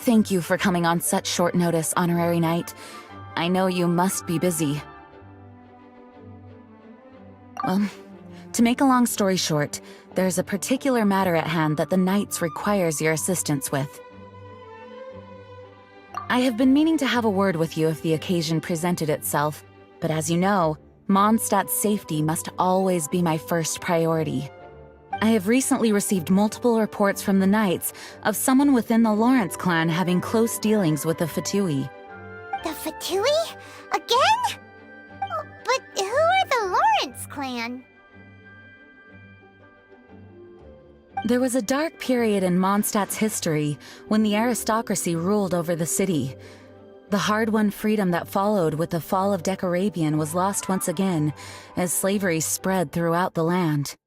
Thank you for coming on such short notice, Honorary Knight. I know you must be busy. Well, to make a long story short, there's a particular matter at hand that the Knights requires your assistance with. I have been meaning to have a word with you if the occasion presented itself, but as you know, Mondstadt's safety must always be my first priority. I have recently received multiple reports from the Knights of someone within the Lawrence clan having close dealings with the Fatui. The Fatui? Again? Oh, but who are the Lawrence clan? There was a dark period in Mondstadt's history when the aristocracy ruled over the city. The hard-won freedom that followed with the fall of Decarabian was lost once again as slavery spread throughout the land.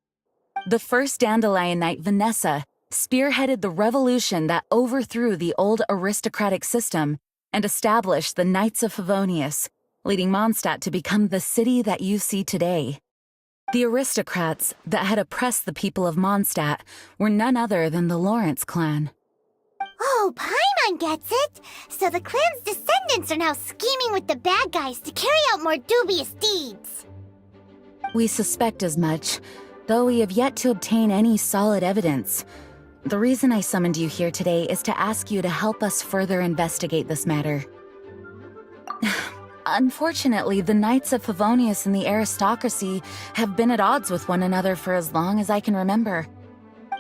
The first Dandelion Knight, Vanessa, spearheaded the revolution that overthrew the old aristocratic system and established the Knights of Favonius, leading Mondstadt to become the city that you see today. The aristocrats that had oppressed the people of Mondstadt were none other than the Lawrence clan. Oh, Paimon gets it! So the clan's descendants are now scheming with the bad guys to carry out more dubious deeds. We suspect as much, though we have yet to obtain any solid evidence. The reason I summoned you here today is to ask you to help us further investigate this matter. Unfortunately, the Knights of Favonius and the aristocracy have been at odds with one another for as long as I can remember.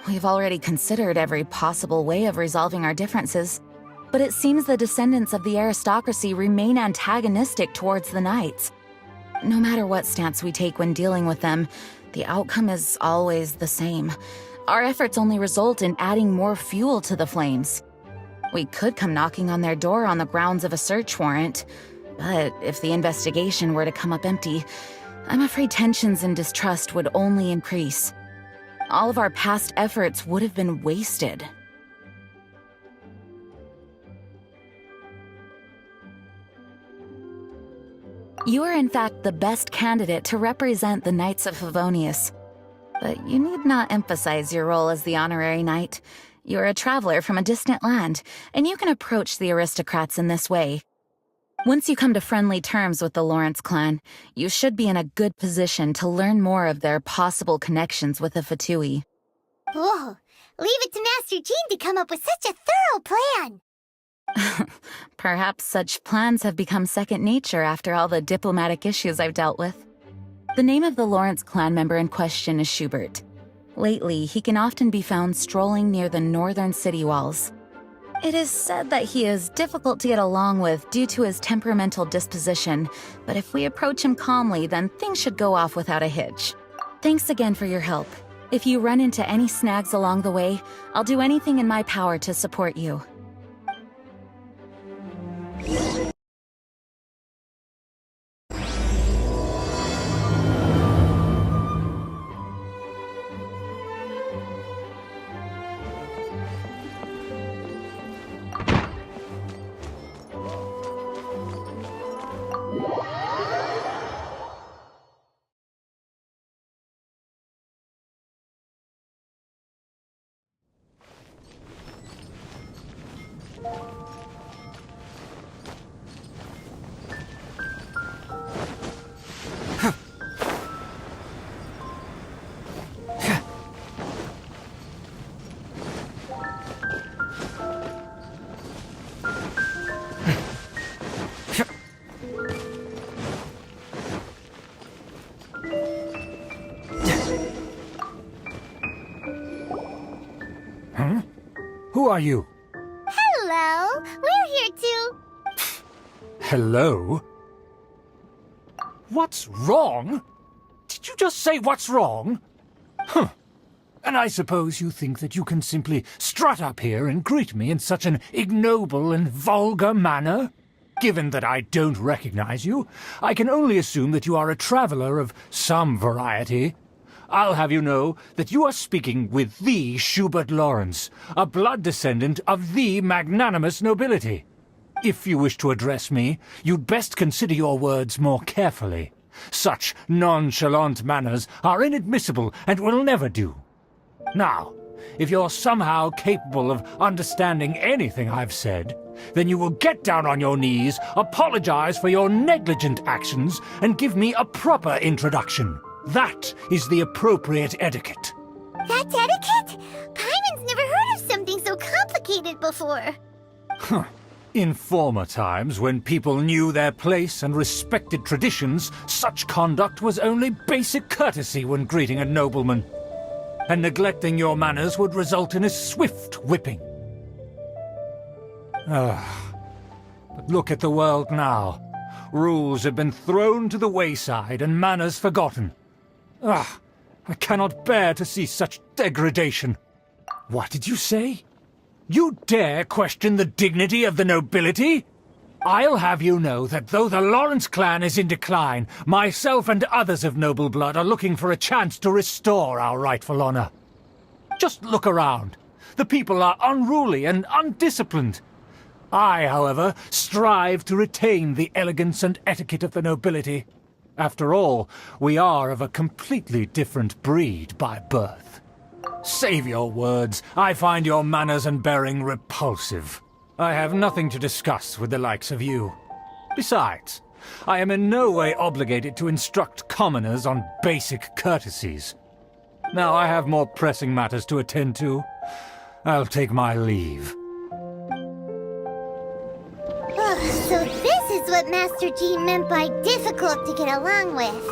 We've already considered every possible way of resolving our differences, but it seems the descendants of the aristocracy remain antagonistic towards the Knights. No matter what stance we take when dealing with them, the outcome is always the same. Our efforts only result in adding more fuel to the flames. We could come knocking on their door on the grounds of a search warrant, but if the investigation were to come up empty, I'm afraid tensions and distrust would only increase. All of our past efforts would have been wasted. You are in fact the best candidate to represent the Knights of Favonius. But you need not emphasize your role as the honorary knight. You are a traveler from a distant land, and you can approach the aristocrats in this way. Once you come to friendly terms with the Lawrence clan, you should be in a good position to learn more of their possible connections with the Fatui. Oh, leave it to Master Jean to come up with such a thorough plan! Perhaps such plans have become second nature after all the diplomatic issues I've dealt with. The name of the Lawrence clan member in question is Schubert. Lately, he can often be found strolling near the northern city walls. It is said that he is difficult to get along with due to his temperamental disposition, but if we approach him calmly, then things should go off without a hitch. Thanks again for your help. If you run into any snags along the way, I'll do anything in my power to support you. Who are you? Hello! We're here to... Hello? What's wrong? Did you just say what's wrong? Huh. And I suppose you think that you can simply strut up here and greet me in such an ignoble and vulgar manner? Given that I don't recognize you, I can only assume that you are a traveler of some variety. I'll have you know that you are speaking with the Schubert Lawrence, a blood descendant of the magnanimous nobility. If you wish to address me, you'd best consider your words more carefully. Such nonchalant manners are inadmissible and will never do. Now, if you're somehow capable of understanding anything I've said, then you will get down on your knees, apologize for your negligent actions, and give me a proper introduction. That is the appropriate etiquette. That's etiquette? Paimon's never heard of something so complicated before. In former times, when people knew their place and respected traditions, such conduct was only basic courtesy when greeting a nobleman. And neglecting your manners would result in a swift whipping. But look at the world now. Rules have been thrown to the wayside and manners forgotten. I cannot bear to see such degradation. What did you say? You dare question the dignity of the nobility? I'll have you know that though the Lawrence clan is in decline, myself and others of noble blood are looking for a chance to restore our rightful honor. Just look around. The people are unruly and undisciplined. I, however, strive to retain the elegance and etiquette of the nobility. After all, we are of a completely different breed by birth. Save your words. I find your manners and bearing repulsive. I have nothing to discuss with the likes of you. Besides, I am in no way obligated to instruct commoners on basic courtesies. Now I have more pressing matters to attend to. I'll take my leave. So this is what Master Jean meant by difficult to get along with.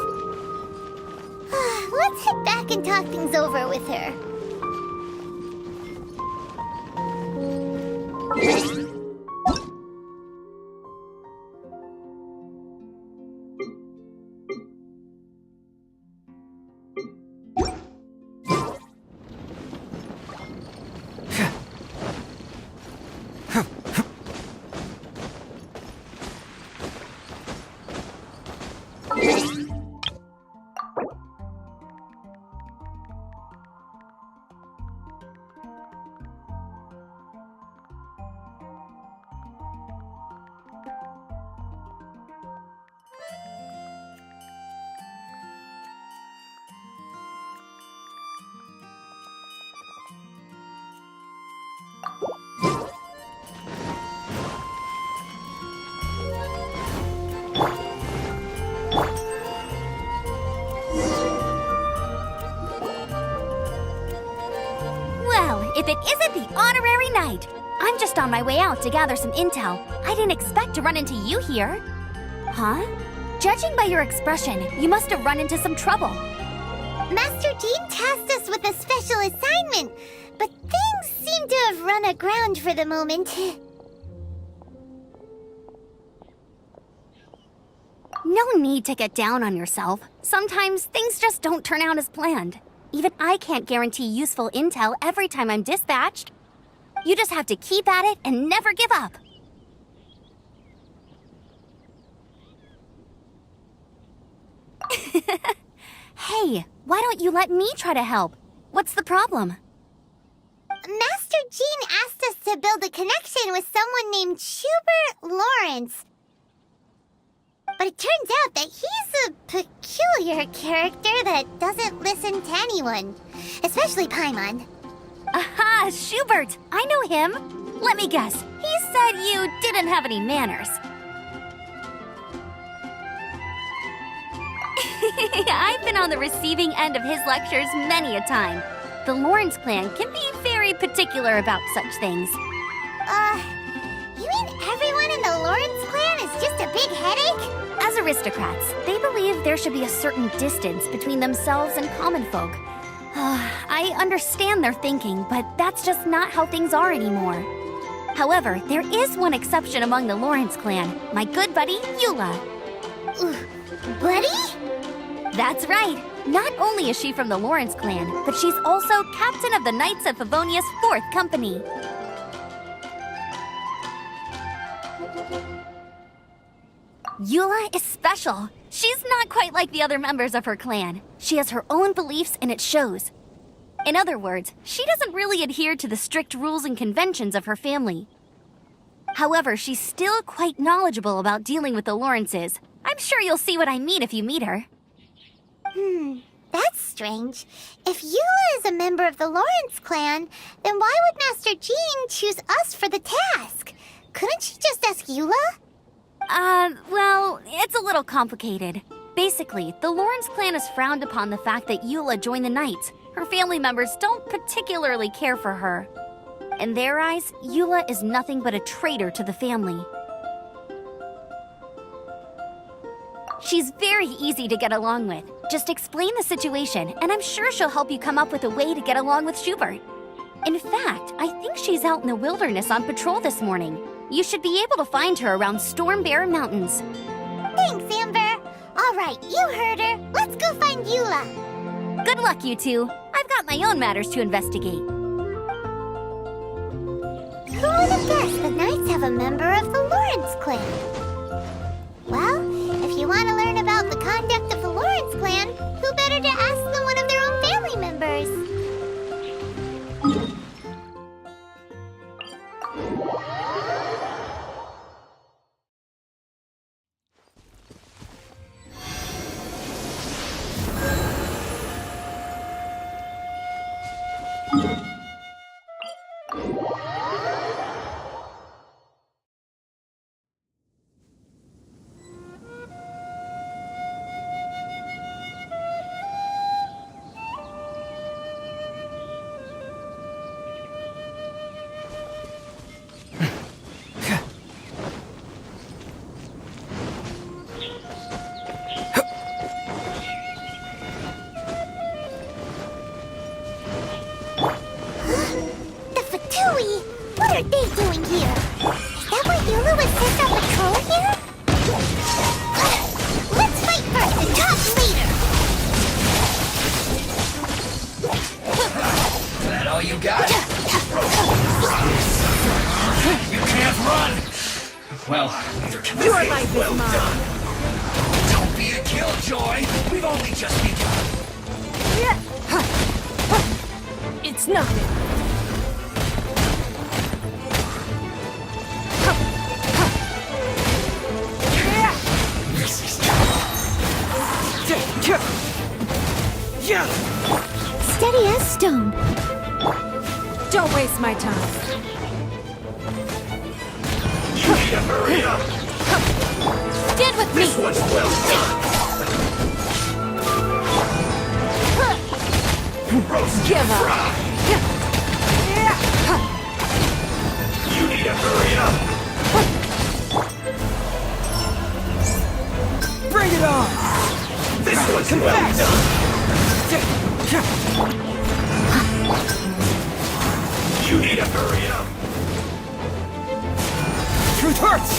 Let's head back and talk things over with her. If it isn't the honorary knight! I'm just on my way out to gather some intel. I didn't expect to run into you here. Huh? Judging by your expression, you must have run into some trouble. Master Jean tasked us with a special assignment, but things seem to have run aground for the moment. No need to get down on yourself. Sometimes things just don't turn out as planned. Even I can't guarantee useful intel every time I'm dispatched. You just have to keep at it and never give up. Hey, why don't you let me try to help? What's the problem? Master Jean asked us to build a connection with someone named Schubert Lawrence. But it turns out that he's a peculiar character that doesn't listen to anyone, especially Paimon. Aha, Schubert! I know him. Let me guess, he said you didn't have any manners. I've been on the receiving end of his lectures many a time. The Lawrence clan can be very particular about such things. You mean everyone in the Lawrence clan is just a big headache? As aristocrats, they believe there should be a certain distance between themselves and common folk. I understand their thinking, but that's just not how things are anymore. However, there is one exception among the Lawrence clan, my good buddy, Eula. Buddy? That's right. Not only is she from the Lawrence clan, but she's also captain of the Knights of Favonia's 4th Company. Eula is special. She's not quite like the other members of her clan. She has her own beliefs and it shows. In other words, she doesn't really adhere to the strict rules and conventions of her family. However, she's still quite knowledgeable about dealing with the Lawrences. I'm sure you'll see what I mean if you meet her. That's strange. If Eula is a member of the Lawrence clan, then why would Master Jean choose us for the task? Couldn't she just ask Eula? Well, it's a little complicated. Basically, the Lawrence clan has frowned upon the fact that Eula joined the Knights. Her family members don't particularly care for her. In their eyes, Eula is nothing but a traitor to the family. She's very easy to get along with. Just explain the situation, and I'm sure she'll help you come up with a way to get along with Schubert. In fact, I think she's out in the wilderness on patrol this morning. You should be able to find her around Storm Bear Mountains. Thanks, Amber. All right, you heard her. Let's go find Eula. Good luck, you two. I've got my own matters to investigate. Who would have guessed the Knights have a member of the Lawrence clan? Well, if you want to learn about the conduct of the Lawrence clan, who better to ask than one of their own family members? What are they doing here? Is that why Eula was sent on patrol here? Let's fight first and talk later! Is that all you got? You can't run! Well, neither can Your I. life Well is mine. done. Don't be a killjoy! We've only just begun. It's nothing. Steady as stone. Don't waste my time. You need to hurry up! Get with me! This one's well done! Roast Give up. fry! You need to hurry up! Bring it on! This one's well done! You need to hurry up! Truth hurts!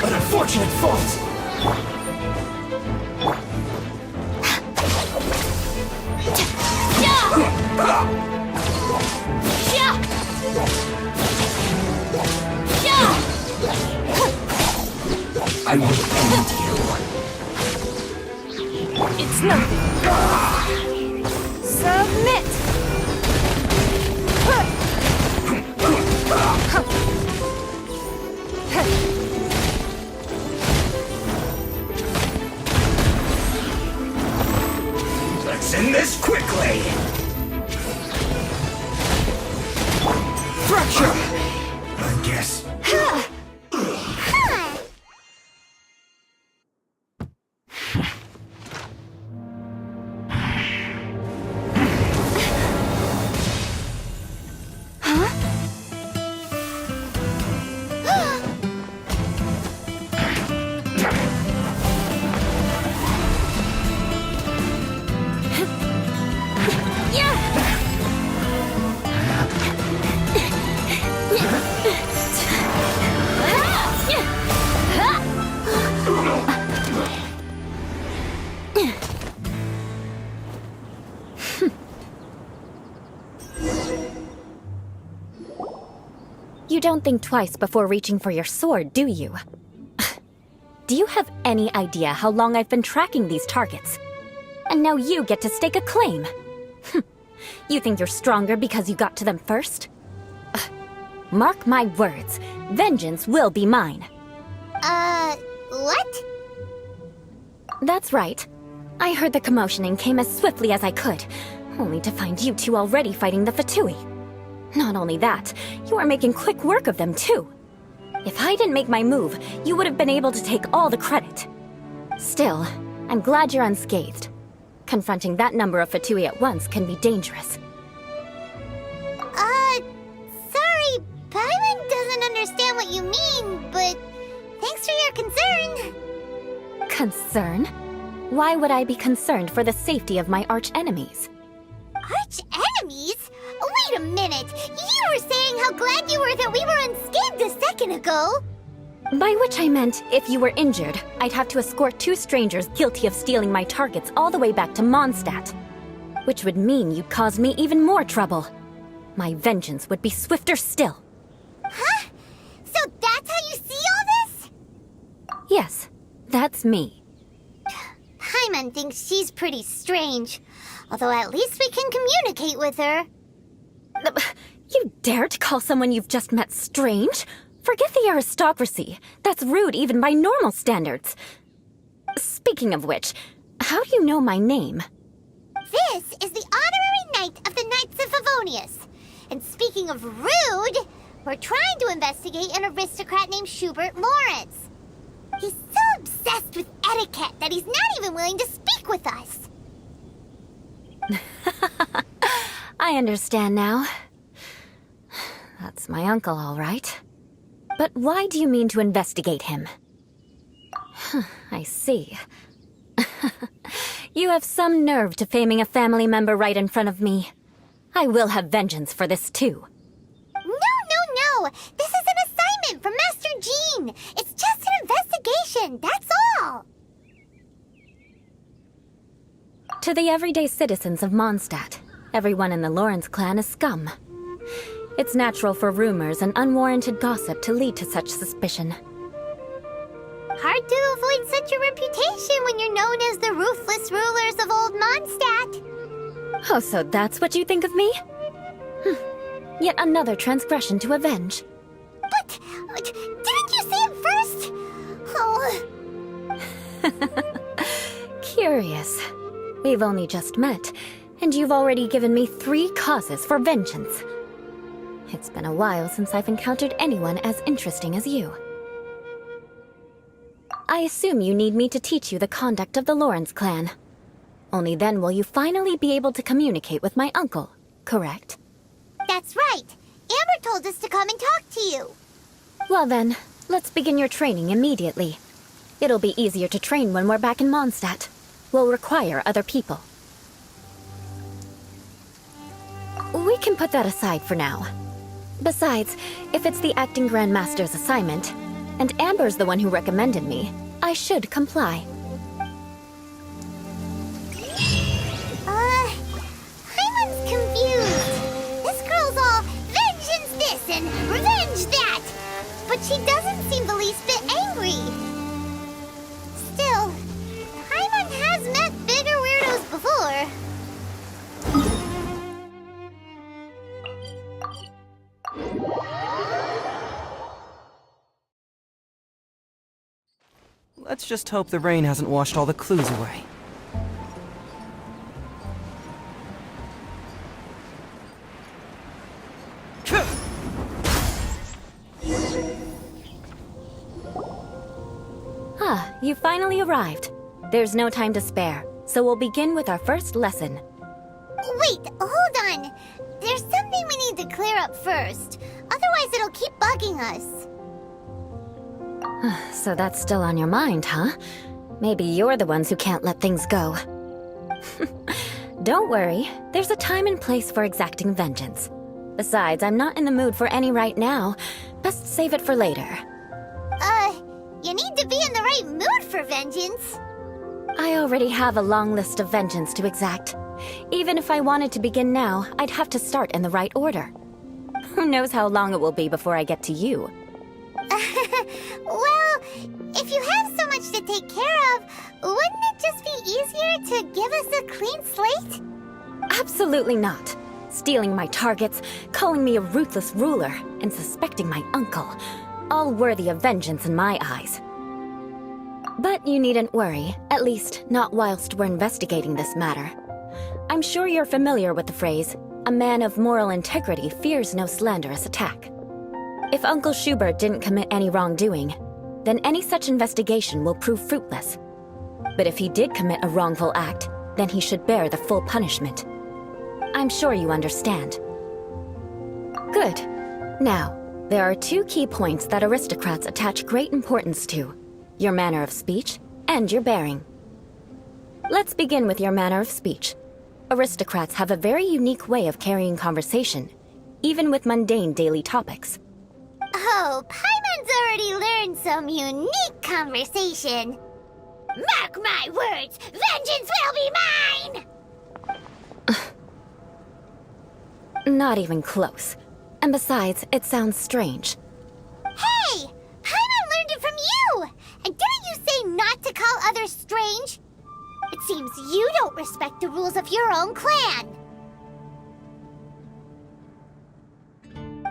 An unfortunate fault! I will end you. It's nothing. Submit! Let's end this quickly! Fracture! I guess. You don't think twice before reaching for your sword, do you? Do you have any idea how long I've been tracking these targets? And now you get to stake a claim. You think you're stronger because you got to them first? Mark my words, vengeance will be mine. What? That's right. I heard the commotion and came as swiftly as I could, only to find you two already fighting the Fatui. Not only that, you are making quick work of them too. If I didn't make my move, you would have been able to take all the credit. Still, I'm glad you're unscathed. Confronting that number of Fatui at once can be dangerous. Sorry, Paimon doesn't understand what you mean, but thanks for your concern. Concern? Why would I be concerned for the safety of my arch-enemies? Arch-enemies? Wait a minute! You were saying how glad you were that we were unscathed a second ago! By which I meant, if you were injured, I'd have to escort two strangers guilty of stealing my targets all the way back to Mondstadt. Which would mean you'd cause me even more trouble. My vengeance would be swifter still. Huh? So that's how you see all this? Yes, that's me. Paimon thinks she's pretty strange. Although at least we can communicate with her. You dare to call someone you've just met strange? Forget the aristocracy. That's rude even by normal standards. Speaking of which, how do you know my name? This is the honorary knight of the Knights of Favonius. And speaking of rude, we're trying to investigate an aristocrat named Schubert Lawrence. He's so obsessed with etiquette that he's not even willing to speak with us. I understand now. That's my uncle, all right. But why do you mean to investigate him? I see. You have some nerve to faming a family member right in front of me. I will have vengeance for this too. No! This is an assignment from Master Jean! It's just an investigation, that's all! To the everyday citizens of Mondstadt, everyone in the Lawrence clan is scum. It's natural for rumors and unwarranted gossip to lead to such suspicion. Hard to avoid such a reputation when you're known as the ruthless rulers of Old Mondstadt. Oh, so that's what you think of me? Yet another transgression to avenge. But didn't you say it first? Oh. Curious. We've only just met, and you've already given me 3 causes for vengeance. It's been a while since I've encountered anyone as interesting as you. I assume you need me to teach you the conduct of the Lawrence clan. Only then will you finally be able to communicate with my uncle, correct? That's right. Amber told us to come and talk to you. Well then, let's begin your training immediately. It'll be easier to train when we're back in Mondstadt. We'll require other people. We can put that aside for now. Besides, if it's the acting Grandmaster's assignment, and Amber's the one who recommended me, I should comply. Paimon's confused. This girl's all vengeance this and revenge that. But she doesn't seem the least bit angry. Still, Paimon has met bigger weirdos before. Let's just hope the rain hasn't washed all the clues away. Ah, you finally arrived. There's no time to spare, so we'll begin with our first lesson. Wait, hold on. There's something we need to clear up first. Otherwise, it'll keep bugging us. So that's still on your mind, huh? Maybe you're the ones who can't let things go. Don't worry, there's a time and place for exacting vengeance. Besides, I'm not in the mood for any right now. Best save it for later. You need to be in the right mood for vengeance. I already have a long list of vengeance to exact. Even if I wanted to begin now, I'd have to start in the right order. Who knows how long it will be before I get to you? Well, if you have so much to take care of, wouldn't it just be easier to give us a clean slate? Absolutely not. Stealing my targets, calling me a ruthless ruler, and suspecting my uncle. All worthy of vengeance in my eyes. But you needn't worry, at least not whilst we're investigating this matter. I'm sure you're familiar with the phrase, "A man of moral integrity fears no slanderous attack." If Uncle Schubert didn't commit any wrongdoing, then any such investigation will prove fruitless. But if he did commit a wrongful act, then he should bear the full punishment. I'm sure you understand. Good. Now, there are two key points that aristocrats attach great importance to: your manner of speech and your bearing. Let's begin with your manner of speech. Aristocrats have a very unique way of carrying conversation, even with mundane daily topics. Oh, Paimon's already learned some unique conversation. Mark my words, vengeance will be mine! Not even close. And besides, it sounds strange. Hey! Paimon learned it from you! And didn't you say not to call others strange? It seems you don't respect the rules of your own clan.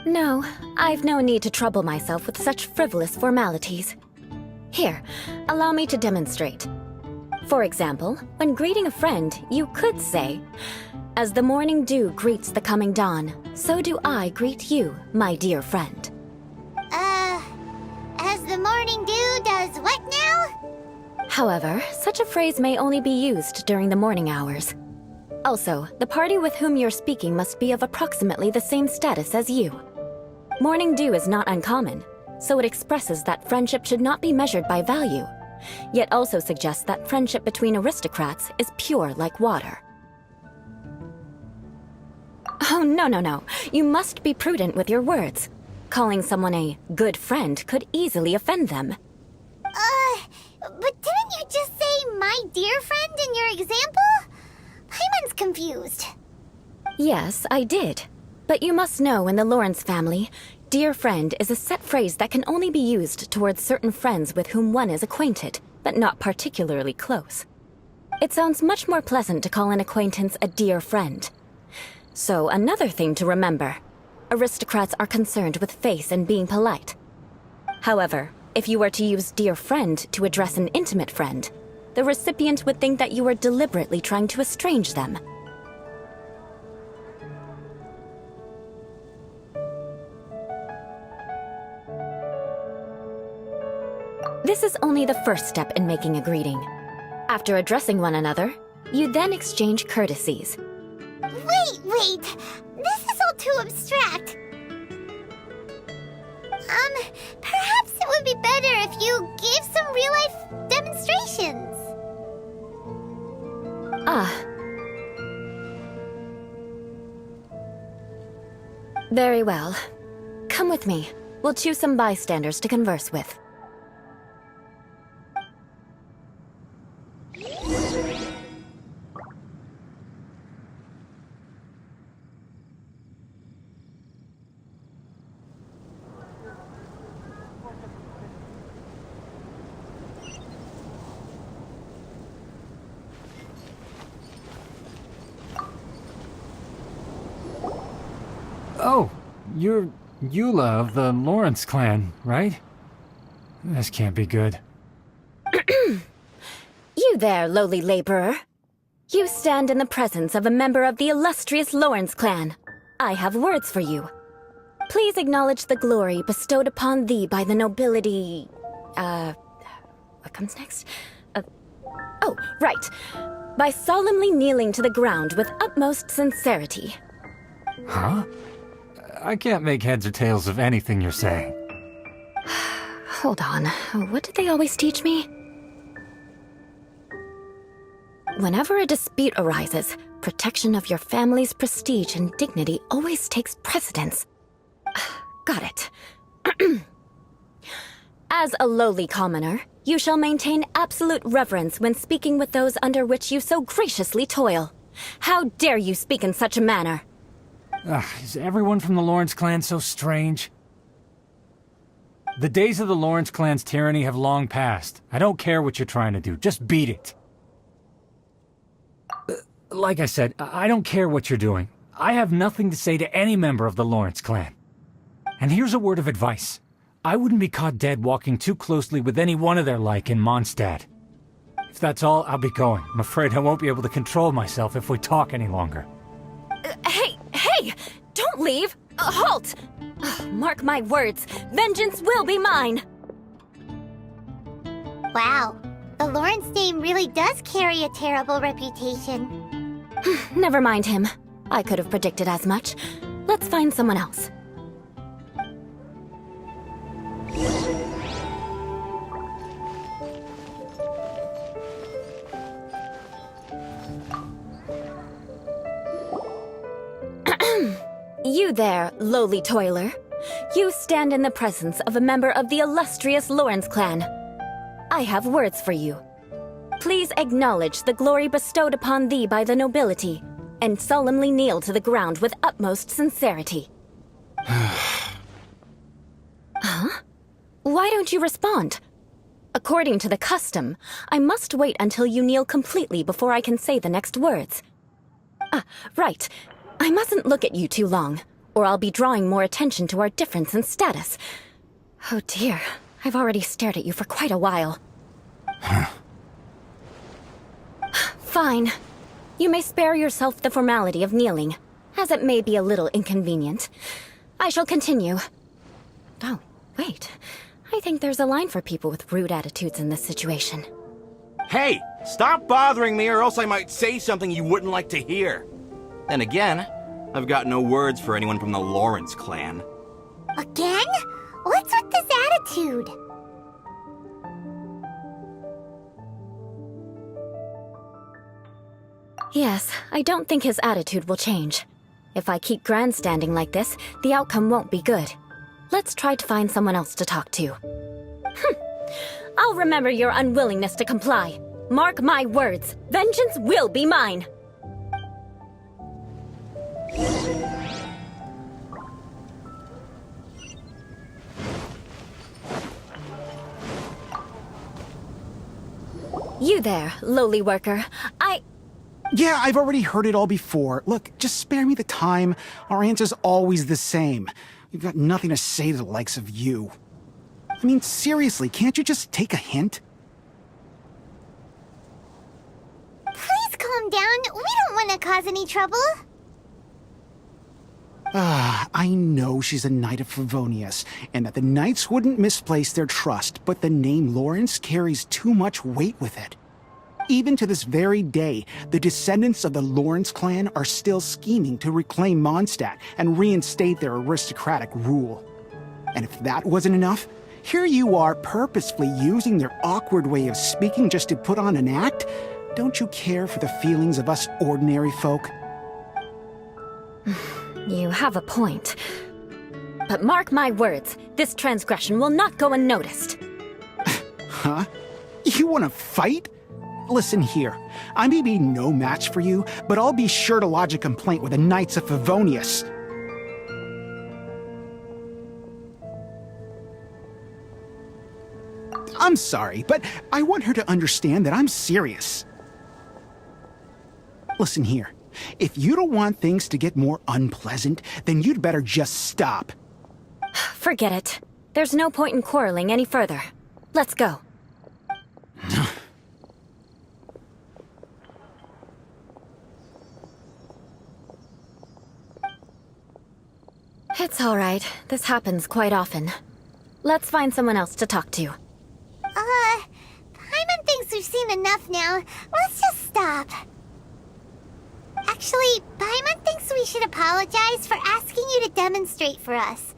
No, I've no need to trouble myself with such frivolous formalities. Here, allow me to demonstrate. For example, when greeting a friend, you could say, "As the morning dew greets the coming dawn, so do I greet you, my dear friend." As the morning dew does what now? However, such a phrase may only be used during the morning hours. Also, the party with whom you're speaking must be of approximately the same status as you. Morning dew is not uncommon, so it expresses that friendship should not be measured by value, yet also suggests that friendship between aristocrats is pure like water. Oh, no. You must be prudent with your words. Calling someone a good friend could easily offend them. But didn't you just say "my dear friend" in your example? Paimon's confused. Yes, I did. But you must know in the Lawrence family, dear friend is a set phrase that can only be used towards certain friends with whom one is acquainted, but not particularly close. It sounds much more pleasant to call an acquaintance a dear friend. So another thing to remember, aristocrats are concerned with face and being polite. However, if you were to use dear friend to address an intimate friend, the recipient would think that you were deliberately trying to estrange them. This is only the first step in making a greeting. After addressing one another, you then exchange courtesies. Wait! This is all too abstract. Perhaps it would be better if you gave some real-life demonstrations. Very well. Come with me. We'll choose some bystanders to converse with. Oh, you're Eula of the Lawrence clan, right? This can't be good. You there, lowly laborer. You stand in the presence of a member of the illustrious Lawrence clan. I have words for you. Please acknowledge the glory bestowed upon thee by the nobility... what comes next? Oh, right. By solemnly kneeling to the ground with utmost sincerity. Huh? I can't make heads or tails of anything you're saying. Hold on. What did they always teach me? Whenever a dispute arises, protection of your family's prestige and dignity always takes precedence. Got it. As a lowly commoner, you shall maintain absolute reverence when speaking with those under which you so graciously toil. How dare you speak in such a manner? Is everyone from the Lawrence clan so strange? The days of the Lawrence clan's tyranny have long passed. I don't care what you're trying to do. Just beat it. Like I said, I don't care what you're doing. I have nothing to say to any member of the Lawrence clan. And here's a word of advice. I wouldn't be caught dead walking too closely with any one of their like in Mondstadt. If that's all, I'll be going. I'm afraid I won't be able to control myself if we talk any longer. Hey! Don't leave! Halt! Mark my words, vengeance will be mine! Wow, the Lawrence name really does carry a terrible reputation. Never mind him. I could have predicted as much. Let's find someone else. You there, lowly toiler. You stand in the presence of a member of the illustrious Lawrence clan. I have words for you. Please acknowledge the glory bestowed upon thee by the nobility, and solemnly kneel to the ground with utmost sincerity. Huh? Why don't you respond? According to the custom, I must wait until you kneel completely before I can say the next words. Right. I mustn't look at you too long, or I'll be drawing more attention to our difference in status. Oh dear, I've already stared at you for quite a while. Fine. You may spare yourself the formality of kneeling, as it may be a little inconvenient. I shall continue. Oh, wait. I think there's a line for people with rude attitudes in this situation. Hey, stop bothering me or else I might say something you wouldn't like to hear. Then again, I've got no words for anyone from the Lawrence clan. Again? What's with this attitude? Yes, I don't think his attitude will change. If I keep grandstanding like this, the outcome won't be good. Let's try to find someone else to talk to. I'll remember your unwillingness to comply. Mark my words, vengeance will be mine! You there, lowly worker. Yeah, I've already heard it all before. Look, just spare me the time. Our answer's always the same. We've got nothing to say to the likes of you. I mean, seriously, can't you just take a hint? Please calm down. We don't want to cause any trouble. I know she's a Knight of Favonius, and that the Knights wouldn't misplace their trust, but the name Lawrence carries too much weight with it. Even to this very day, the descendants of the Lawrence clan are still scheming to reclaim Mondstadt and reinstate their aristocratic rule. And if that wasn't enough, here you are purposefully using their awkward way of speaking just to put on an act? Don't you care for the feelings of us ordinary folk? You have a point. But mark my words, this transgression will not go unnoticed. Huh? You want to fight? Listen here, I may be no match for you, but I'll be sure to lodge a complaint with the Knights of Favonius. I'm sorry, but I want her to understand that I'm serious. Listen here, if you don't want things to get more unpleasant, then you'd better just stop. Forget it. There's no point in quarreling any further. Let's go. It's all right. This happens quite often. Let's find someone else to talk to. Paimon thinks we've seen enough now. Let's just stop. Actually, Paimon thinks we should apologize for asking you to demonstrate for us.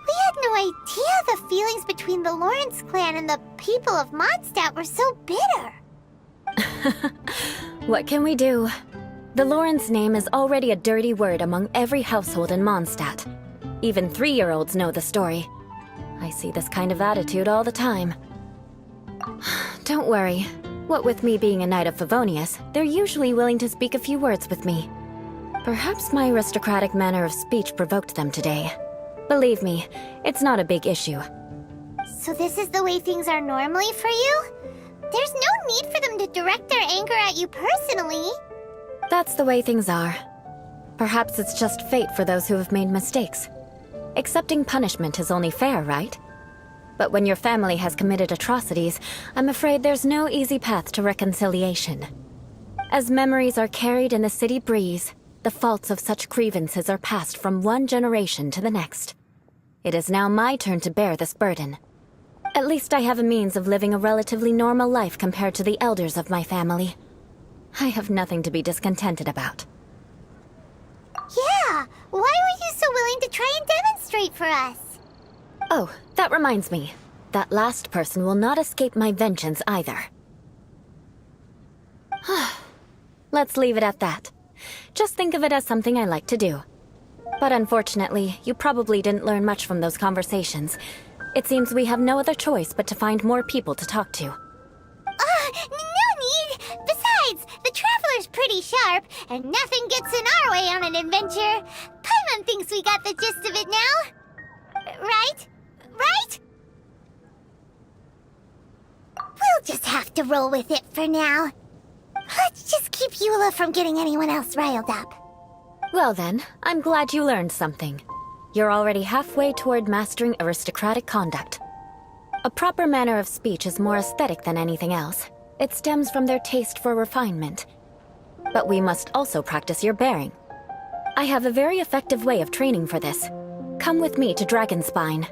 We had no idea the feelings between the Lawrence clan and the people of Mondstadt were so bitter. What can we do? The Lawrence name is already a dirty word among every household in Mondstadt. Even 3-year-olds know the story. I see this kind of attitude all the time. Don't worry. What with me being a Knight of Favonius, they're usually willing to speak a few words with me. Perhaps my aristocratic manner of speech provoked them today. Believe me, it's not a big issue. So this is the way things are normally for you? There's no need for them to direct their anger at you personally. That's the way things are. Perhaps it's just fate for those who have made mistakes. Accepting punishment is only fair, right? But when your family has committed atrocities, I'm afraid there's no easy path to reconciliation. As memories are carried in the city breeze, the faults of such grievances are passed from one generation to the next. It is now my turn to bear this burden. At least I have a means of living a relatively normal life compared to the elders of my family. I have nothing to be discontented about. Yeah, why were you so willing to try and demonstrate for us? Oh, that reminds me. That last person will not escape my vengeance either. Let's leave it at that. Just think of it as something I like to do. But unfortunately, you probably didn't learn much from those conversations. It seems we have no other choice but to find more people to talk to. No need! Besides, the Traveler's pretty sharp, and nothing gets in our way on an adventure. Paimon thinks we got the gist of it now. Right? Right? We'll just have to roll with it for now. Let's just keep Eula from getting anyone else riled up. Well then, I'm glad you learned something. You're already halfway toward mastering aristocratic conduct. A proper manner of speech is more aesthetic than anything else. It stems from their taste for refinement. But we must also practice your bearing. I have a very effective way of training for this. Come with me to Dragonspine.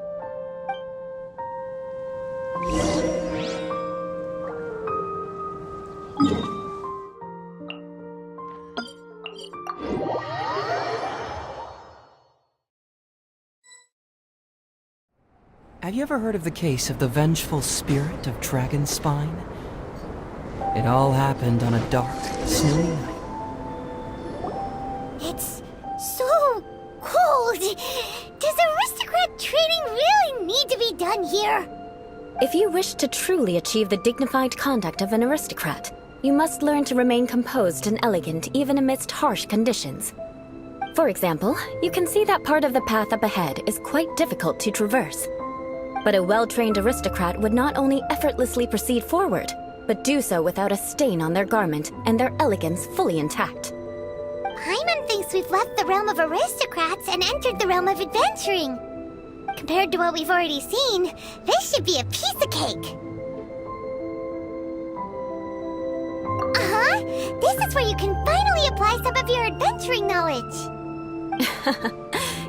Have you ever heard of the case of the vengeful spirit of Dragonspine? It all happened on a dark, snowy night. It's so cold. Does aristocrat training really need to be done here? If you wish to truly achieve the dignified conduct of an aristocrat, you must learn to remain composed and elegant even amidst harsh conditions. For example, you can see that part of the path up ahead is quite difficult to traverse. But a well-trained aristocrat would not only effortlessly proceed forward, but do so without a stain on their garment and their elegance fully intact. Paimon thinks we've left the realm of aristocrats and entered the realm of adventuring. Compared to what we've already seen, this should be a piece of cake. This is where you can finally apply some of your adventuring knowledge.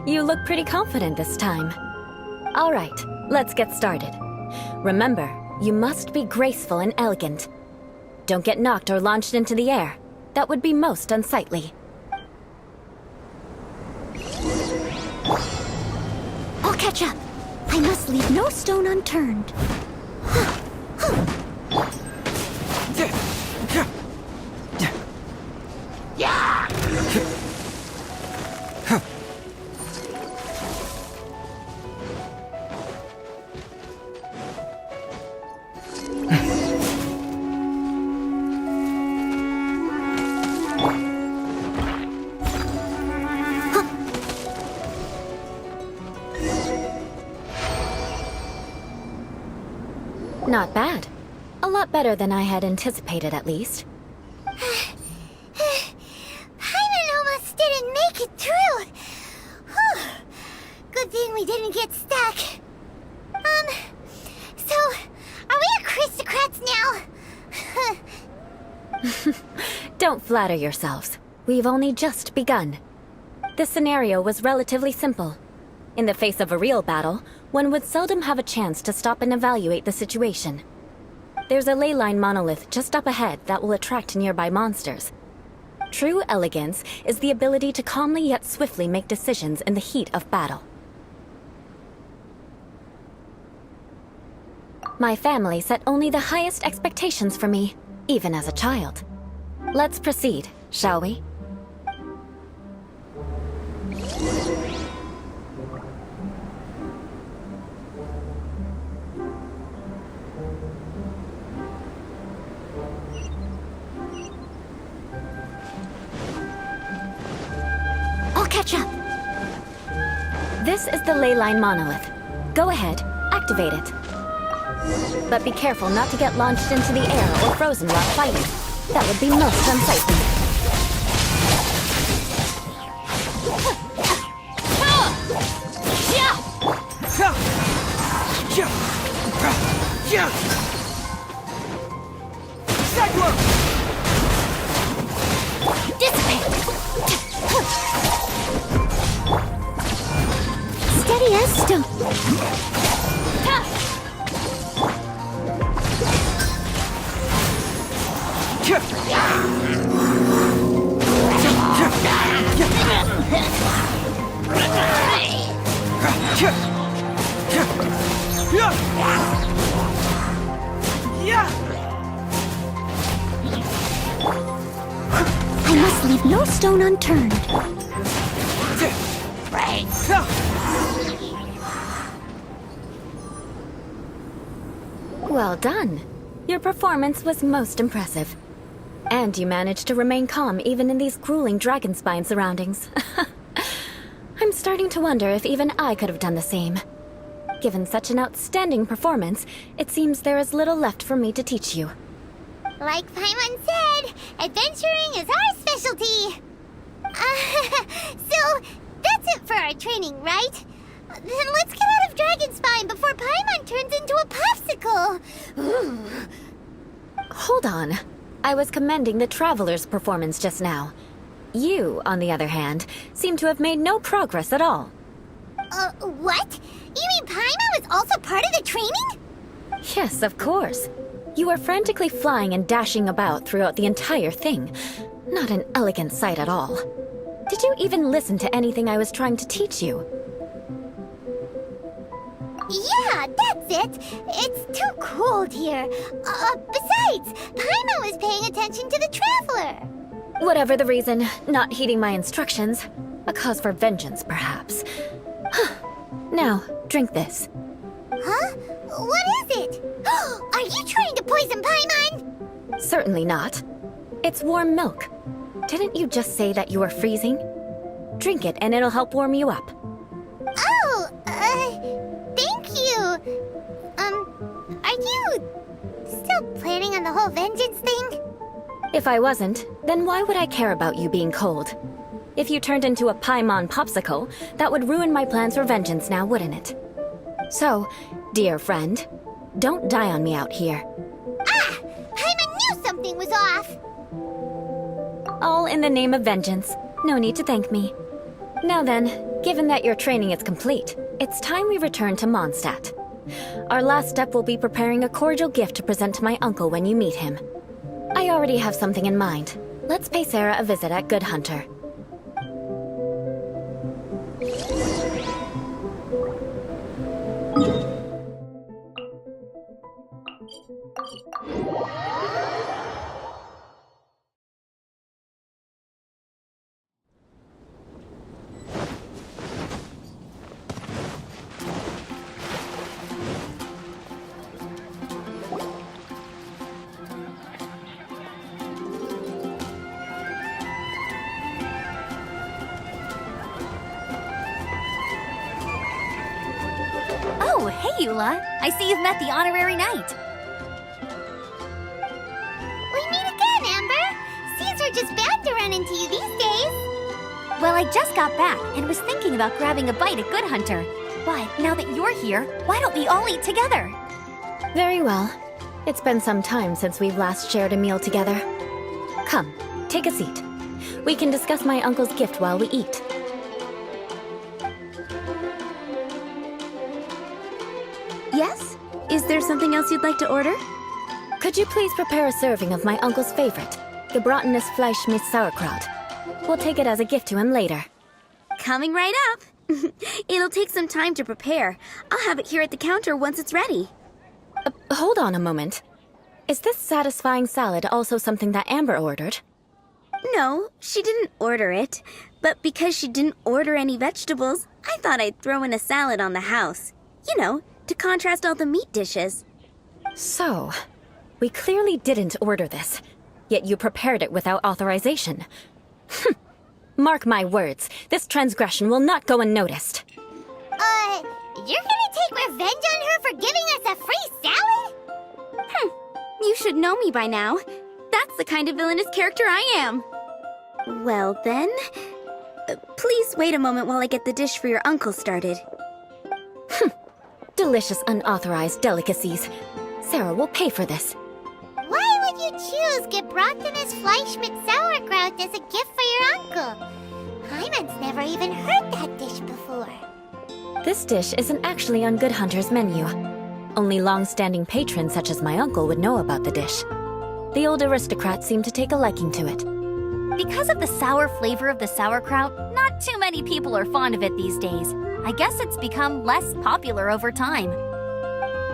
You look pretty confident this time. All right, let's get started. Remember, you must be graceful and elegant. Don't get knocked or launched into the air. That would be most unsightly. I'll catch up. I must leave no stone unturned. Not bad. A lot better than I had anticipated, at least. Paimon almost didn't make it through. Whew. Good thing we didn't get stuck. So, are we aristocrats now? Don't flatter yourselves. We've only just begun. This scenario was relatively simple. In the face of a real battle, one would seldom have a chance to stop and evaluate the situation. There's a ley line monolith just up ahead that will attract nearby monsters. True elegance is the ability to calmly yet swiftly make decisions in the heat of battle. My family set only the highest expectations for me, even as a child. Let's proceed, shall we? I'll catch up. This is the ley line monolith. Go ahead, activate it. But be careful not to get launched into the air or frozen while fighting. That would be most unsightly. Cycler! Dissipate! Steady as stone. I must leave no stone unturned. Well done. Your performance was most impressive. And you managed to remain calm even in these grueling dragonspine surroundings. I'm starting to wonder if even I could have done the same. Given such an outstanding performance, it seems there is little left for me to teach you. Like Paimon said, adventuring is our specialty. So, that's it for our training, right? Then let's get out of Dragonspine before Paimon turns into a popsicle. Hold on. I was commending the Traveler's performance just now. You, on the other hand, seem to have made no progress at all. What? You mean Paimon was also part of the training? Yes, of course. You were frantically flying and dashing about throughout the entire thing. Not an elegant sight at all. Did you even listen to anything I was trying to teach you? Yeah, that's it. It's too cold here. Besides, Paimon was paying attention to the Traveler. Whatever the reason, not heeding my instructions. A cause for vengeance, perhaps. Now, drink this. Huh? What is it? Are you trying to poison Paimon? Certainly not. It's warm milk. Didn't you just say that you were freezing? Drink it and it'll help warm you up. Oh, thank you. Are you still planning on the whole vengeance thing? If I wasn't, then why would I care about you being cold? If you turned into a Paimon popsicle, that would ruin my plans for vengeance now, wouldn't it? So, dear friend, don't die on me out here. Ah! Paimon knew something was off! All in the name of vengeance. No need to thank me. Now then, given that your training is complete, it's time we return to Mondstadt. Our last step will be preparing a cordial gift to present to my uncle when you meet him. I already have something in mind. Let's pay Sarah a visit at Good Hunter. Oh, hey, Eula. I see you've met the honorary knight. We meet again, Amber. Caesar just bound to run into you these days. Well, I just got back and was thinking about grabbing a bite at Good Hunter. But now that you're here, why don't we all eat together? Very well. It's been some time since we've last shared a meal together. Come, take a seat. We can discuss my uncle's gift while we eat. Yes? Is there something else you'd like to order? Could you please prepare a serving of my uncle's favorite, gebratenes Fleisch mit Sauerkraut? We'll take it as a gift to him later. Coming right up. It'll take some time to prepare. I'll have it here at the counter once it's ready. Hold on a moment. Is this satisfying salad also something that Amber ordered? No, she didn't order it. But because she didn't order any vegetables, I thought I'd throw in a salad on the house. You know, to contrast all the meat dishes. So, we clearly didn't order this, yet you prepared it without authorization. Mark my words, this transgression will not go unnoticed. You're gonna take revenge on her for giving us a free salad? You should know me by now. That's the kind of villainous character I am. Well then, please wait a moment while I get the dish for your uncle started. Delicious unauthorized delicacies. Sarah will pay for this. Why would you you choose Gebrotenes Fleischmit sauerkraut as a gift for your uncle. Hyman's never even heard that dish before. This dish isn't actually on Good Hunter's menu. Only long-standing patrons such as my uncle would know about the dish. The old aristocrats seem to take a liking to it. Because of the sour flavor of the sauerkraut, not too many people are fond of it these days. I guess it's become less popular over time.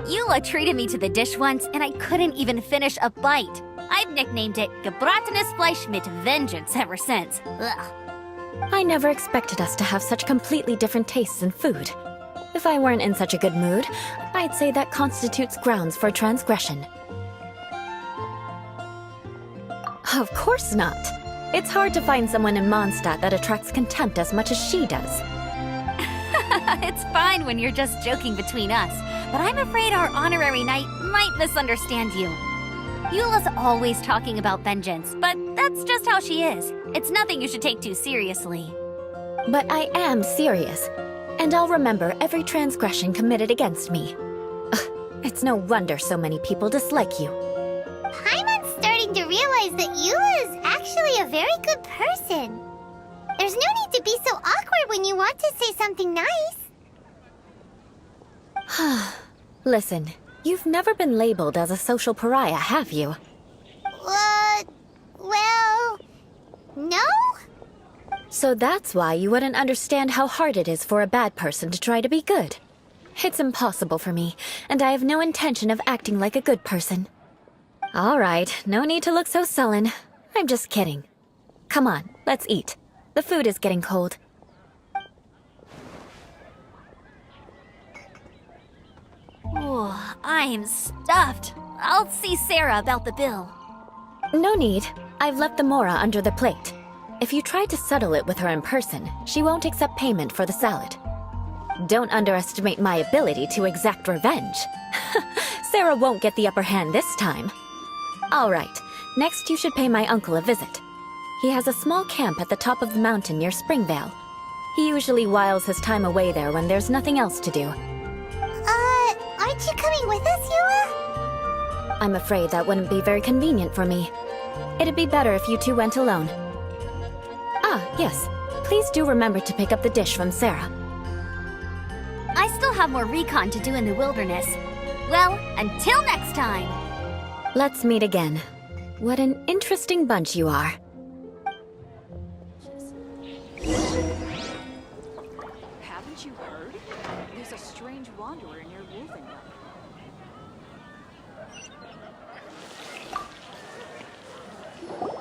Eula treated me to the dish once, and I couldn't even finish a bite. I've nicknamed it Gebratenes Fleischmit Vengeance ever since. Ugh. I never expected us to have such completely different tastes in food. If I weren't in such a good mood, I'd say that constitutes grounds for transgression. Of course not. It's hard to find someone in Mondstadt that attracts contempt as much as she does. It's fine when you're just joking between us, but I'm afraid our honorary knight might misunderstand you. Eula's always talking about vengeance, but that's just how she is. It's nothing you should take too seriously. But I am serious, and I'll remember every transgression committed against me. Ugh, it's no wonder so many people dislike you. Paimon's starting to realize that Eula is actually a very good person. There's no need to be so awkward when you want to say something nice. Listen, you've never been labeled as a social pariah, have you? Well, no? So that's why you wouldn't understand how hard it is for a bad person to try to be good. It's impossible for me, and I have no intention of acting like a good person. All right, no need to look so sullen. I'm just kidding. Come on, let's eat. The food is getting cold. Oh, I'm stuffed. I'll see Sarah about the bill. No need. I've left the mora under the plate. If you try to settle it with her in person, she won't accept payment for the salad. Don't underestimate my ability to exact revenge. Sarah won't get the upper hand this time. All right, next you should pay my uncle a visit. He has a small camp at the top of the mountain near Springvale. He usually whiles his time away there when there's nothing else to do. Aren't you coming with us, Eula? I'm afraid that wouldn't be very convenient for me. It'd be better if you two went alone. Ah, yes. Please do remember to pick up the dish from Sarah. I still have more recon to do in the wilderness. Well, until next time! Let's meet again. What an interesting bunch you are. Haven't you heard? There's a strange wanderer near Wolfenbach.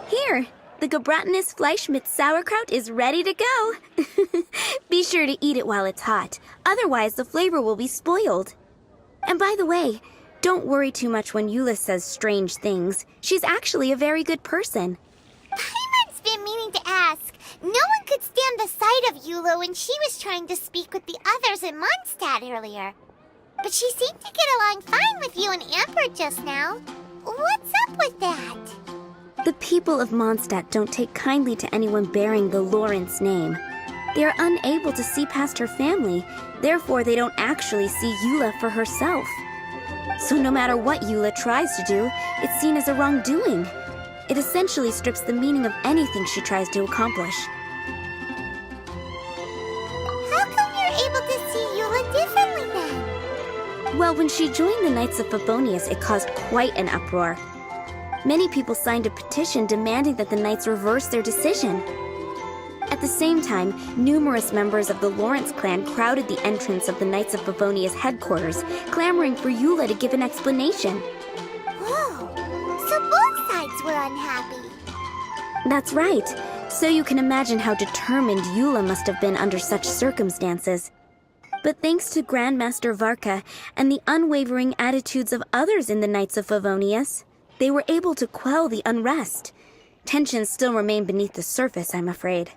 Here, the Gebratenes Fleischmit sauerkraut is ready to go. Be sure to eat it while it's hot, otherwise the flavor will be spoiled. And by the way, don't worry too much when Eula says strange things. She's actually a very good person. Paimon's been meaning to ask. No one could stand the sight of Eula when she was trying to speak with the others in Mondstadt earlier. But she seemed to get along fine with you and Amber just now. What's up with that? The people of Mondstadt don't take kindly to anyone bearing the Lawrence name. They are unable to see past her family, therefore they don't actually see Eula for herself. So no matter what Eula tries to do, it's seen as a wrongdoing. It essentially strips the meaning of anything she tries to accomplish. How come you're able to see Eula differently then? Well, when she joined the Knights of Favonius, it caused quite an uproar. Many people signed a petition demanding that the Knights reverse their decision. At the same time, numerous members of the Lawrence clan crowded the entrance of the Knights of Favonius headquarters, clamoring for Eula to give an explanation. Whoa, so both sides were unhappy. That's right. So you can imagine how determined Eula must have been under such circumstances. But thanks to Grandmaster Varka and the unwavering attitudes of others in the Knights of Favonius, they were able to quell the unrest. Tensions still remain beneath the surface, I'm afraid.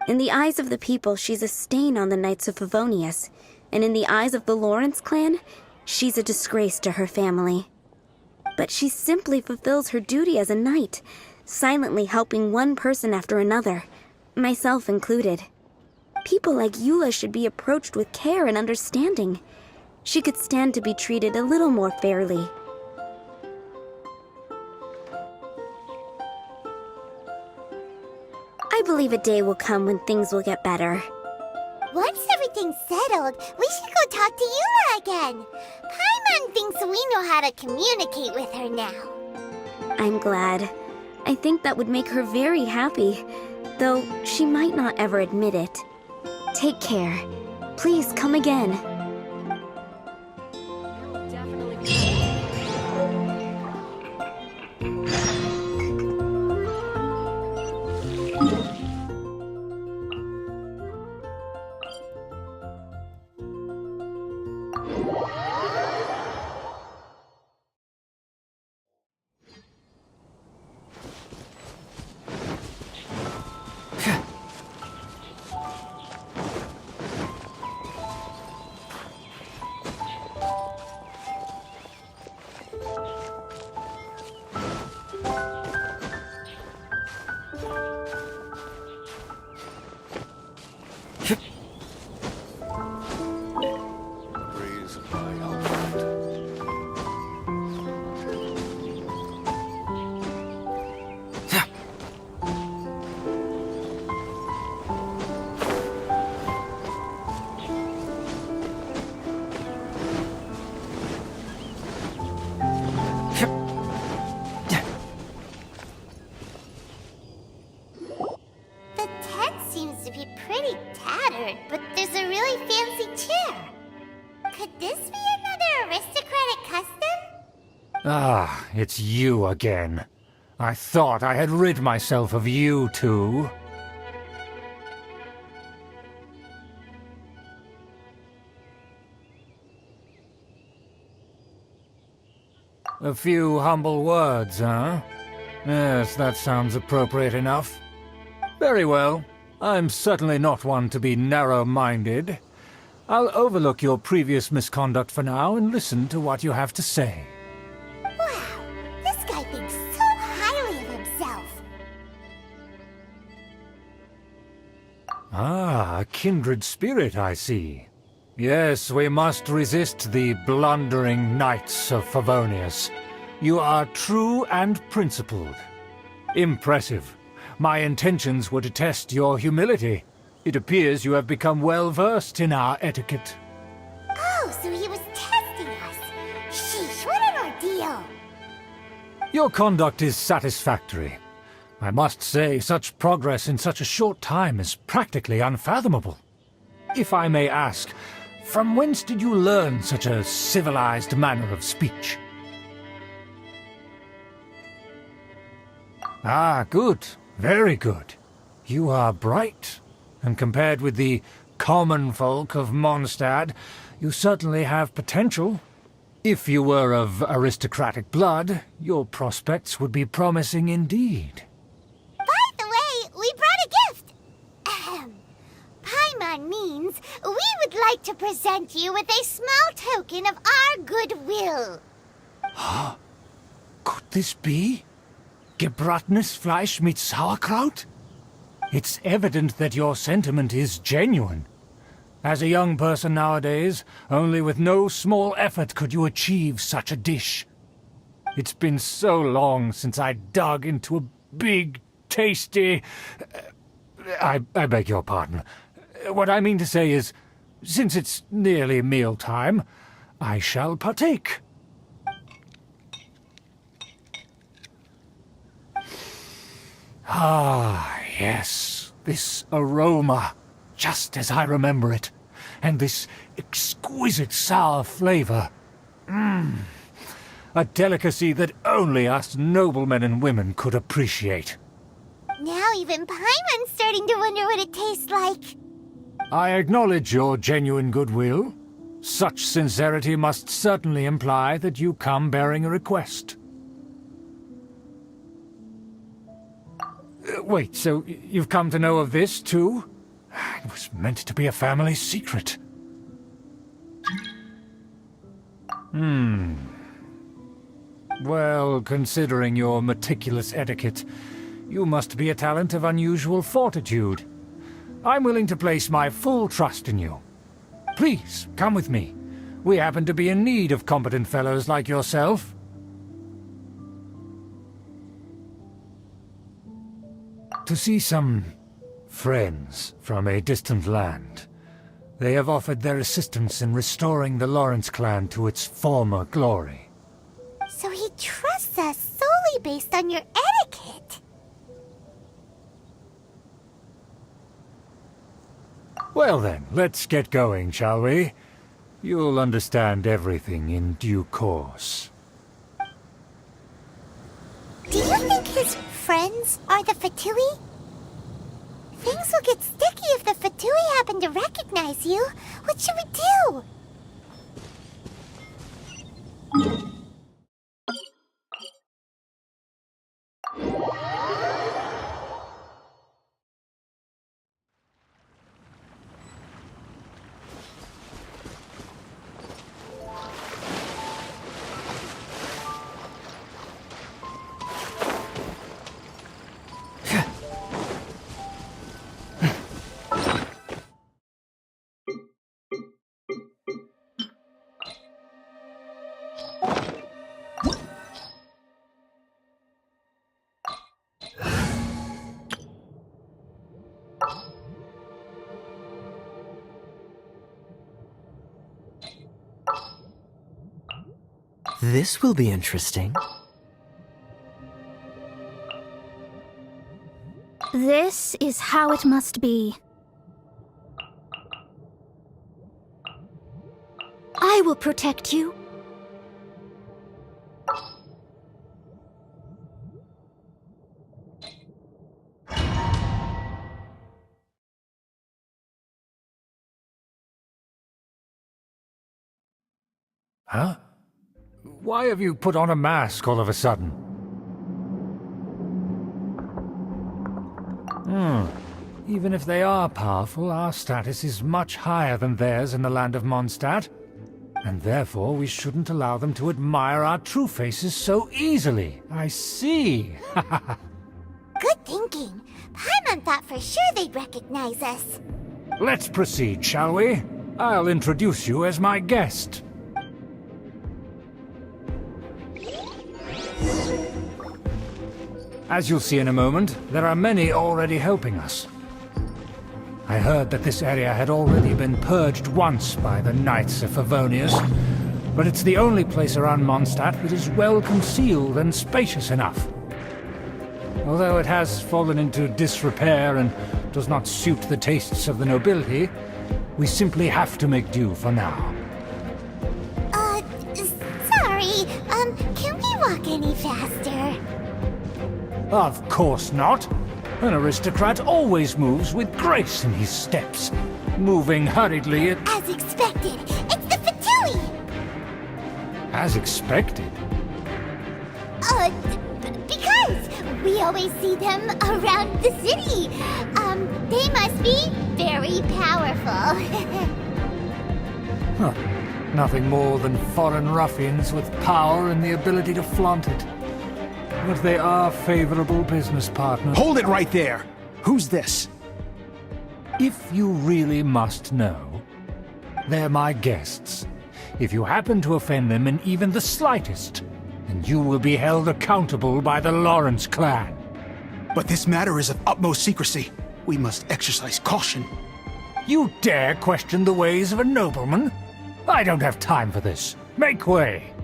In the eyes of the people, she's a stain on the Knights of Favonius, and in the eyes of the Lawrence clan, she's a disgrace to her family. But she simply fulfills her duty as a knight, silently helping one person after another, myself included. People like Eula should be approached with care and understanding. She could stand to be treated a little more fairly. believe a day will come when things will get better. Once everything's settled, we should go talk to Eula again. Paimon thinks we know how to communicate with her now. I'm glad. I think that would make her very happy, though she might not ever admit it. Take care. Please come again. There will definitely be. Breeze by Alfred. The tent seems to be pretty tattered, but there's a really fancy chair. Could this be another aristocratic custom? Ah, it's you again. I thought I had rid myself of you two. A few humble words, huh? Yes, that sounds appropriate enough. Very well. I'm certainly not one to be narrow-minded. I'll overlook your previous misconduct for now and listen to what you have to say. Wow, this guy thinks so highly of himself. Ah, a kindred spirit, I see. Yes, we must resist the blundering knights of Favonius. You are true and principled. Impressive. My intentions were to test your humility. It appears you have become well-versed in our etiquette. Oh, so he was testing us. Sheesh, what an ordeal. Your conduct is satisfactory. I must say, such progress in such a short time is practically unfathomable. If I may ask, from whence did you learn such a civilized manner of speech? Ah, good. Very good. You are bright, and compared with the common folk of Mondstadt, you certainly have potential. If you were of aristocratic blood, your prospects would be promising indeed. By the way, we brought a gift. Ahem. Paimon means we would like to present you with a small token of our goodwill. Could this be? Gebratenes Fleisch mit Sauerkraut? It's evident that your sentiment is genuine. As a young person nowadays, only with no small effort could you achieve such a dish. It's been so long since I dug into a big, tasty... I beg your pardon. What I mean to say is, since it's nearly mealtime, I shall partake. Ah, yes, this aroma, just as I remember it, and this exquisite sour flavor. A delicacy that only us noblemen and women could appreciate. Now even Paimon's starting to wonder what it tastes like. I acknowledge your genuine goodwill. Such sincerity must certainly imply that you come bearing a request. Wait, so you've come to know of this, too? It was meant to be a family secret. Well, considering your meticulous etiquette, you must be a talent of unusual fortitude. I'm willing to place my full trust in you. Please, come with me. We happen to be in need of competent fellows like yourself. To see some Friends from a distant land. They have offered their assistance in restoring the Lawrence clan to its former glory. So he trusts us solely based on your etiquette. Well then, let's get going, shall we? You'll understand everything in due course. Do you think his friends are the Fatui? Things will get sticky if the Fatui happen to recognize you. What should we do? This will be interesting. This is how it must be. I will protect you. Huh? Why have you put on a mask all of a sudden? Even if they are powerful, our status is much higher than theirs in the land of Mondstadt. And therefore we shouldn't allow them to admire our true faces so easily. I see. Good thinking. Paimon thought for sure they'd recognize us. Let's proceed, shall we? I'll introduce you as my guest. As you'll see in a moment, there are many already helping us. I heard that this area had already been purged once by the Knights of Favonius, but it's the only place around Mondstadt that is well concealed and spacious enough. Although it has fallen into disrepair and does not suit the tastes of the nobility, we simply have to make do for now. Sorry, can we walk any faster? Of course not. An aristocrat always moves with grace in his steps. Moving hurriedly at... As expected, it's the Fatui! As expected? Because we always see them around the city. They must be very powerful. Huh. Nothing more than foreign ruffians with power and the ability to flaunt it. But they are favorable business partners. Hold it right there! Who's this? If you really must know, they're my guests. If you happen to offend them in even the slightest, then you will be held accountable by the Lawrence clan. But this matter is of utmost secrecy. We must exercise caution. You dare question the ways of a nobleman? I don't have time for this. Make way!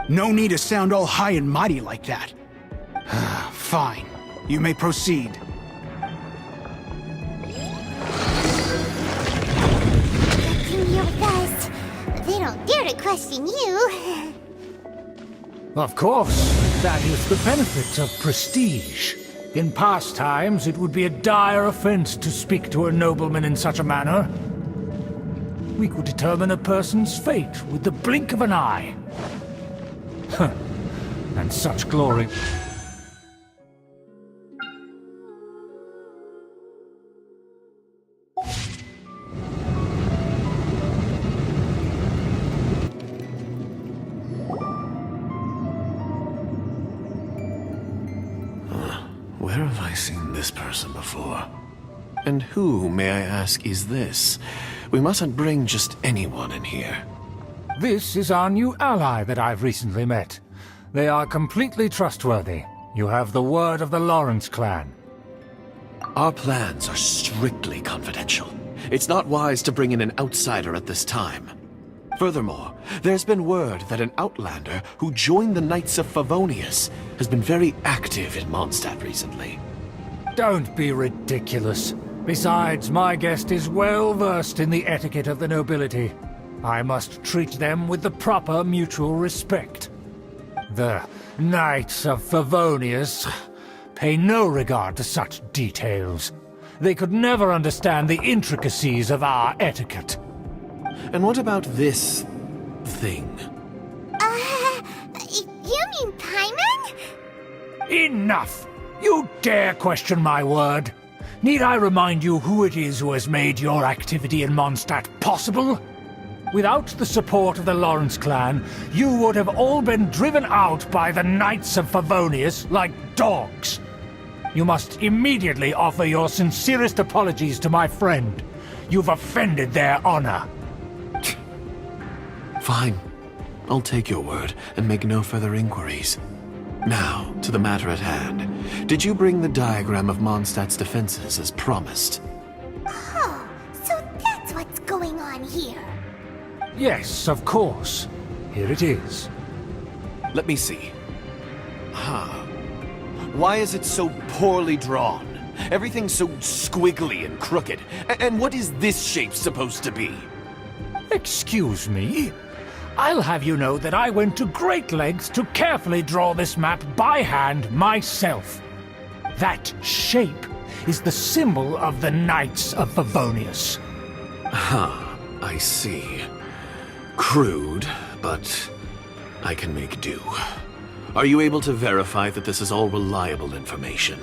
No need to sound all high and mighty like that. Fine. You may proceed. You're with us. They don't dare to question you. Of course, that is the benefit of prestige. In past times, it would be a dire offense to speak to a nobleman in such a manner. We could determine a person's fate with the blink of an eye. Huh. And such glory... Where have I seen this person before? And who, may I ask, is this? We mustn't bring just anyone in here. This is our new ally that I've recently met. They are completely trustworthy. You have the word of the Lawrence clan. Our plans are strictly confidential. It's not wise to bring in an outsider at this time. Furthermore, there's been word that an outlander who joined the Knights of Favonius has been very active in Mondstadt recently. Don't be ridiculous. Besides, my guest is well versed in the etiquette of the nobility. I must treat them with the proper mutual respect. The Knights of Favonius pay no regard to such details. They could never understand the intricacies of our etiquette. And what about this thing? You mean Paimon? Enough! You dare question my word? Need I remind you who it is who has made your activity in Mondstadt possible? Without the support of the Lawrence clan, you would have all been driven out by the Knights of Favonius like dogs. You must immediately offer your sincerest apologies to my friend. You've offended their honor. Fine. I'll take your word and make no further inquiries. Now, to the matter at hand. Did you bring the diagram of Mondstadt's defenses as promised? Oh, so that's what's going on here. Yes, of course. Here it is. Let me see. Why is it so poorly drawn? Everything's so squiggly and crooked. And what is this shape supposed to be? Excuse me? I'll have you know that I went to great lengths to carefully draw this map by hand myself. That shape is the symbol of the Knights of Favonius. I see. Crude, but I can make do. Are you able to verify that this is all reliable information?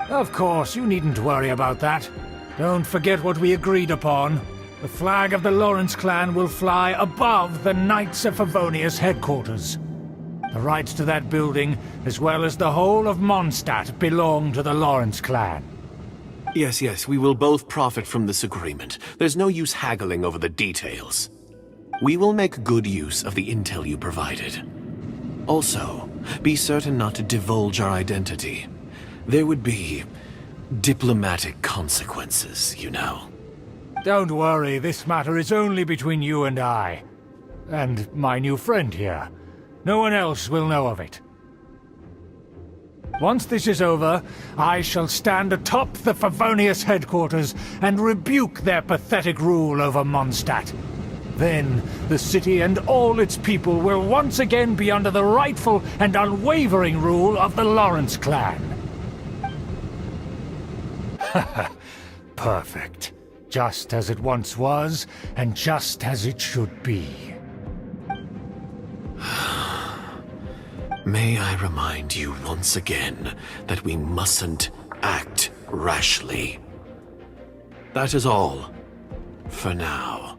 Of course, you needn't worry about that. Don't forget what we agreed upon. The flag of the Lawrence clan will fly above the Knights of Favonius headquarters. The rights to that building, as well as the whole of Mondstadt, belong to the Lawrence clan. Yes, we will both profit from this agreement. There's no use haggling over the details. We will make good use of the intel you provided. Also, be certain not to divulge our identity. There would be diplomatic consequences, you know. Don't worry, this matter is only between you and I. And my new friend here. No one else will know of it. Once this is over, I shall stand atop the Favonius headquarters and rebuke their pathetic rule over Mondstadt. Then, the city and all its people will once again be under the rightful and unwavering rule of the Lawrence clan. Perfect. Just as it once was, and just as it should be. May I remind you once again that we mustn't act rashly. That is all, for now.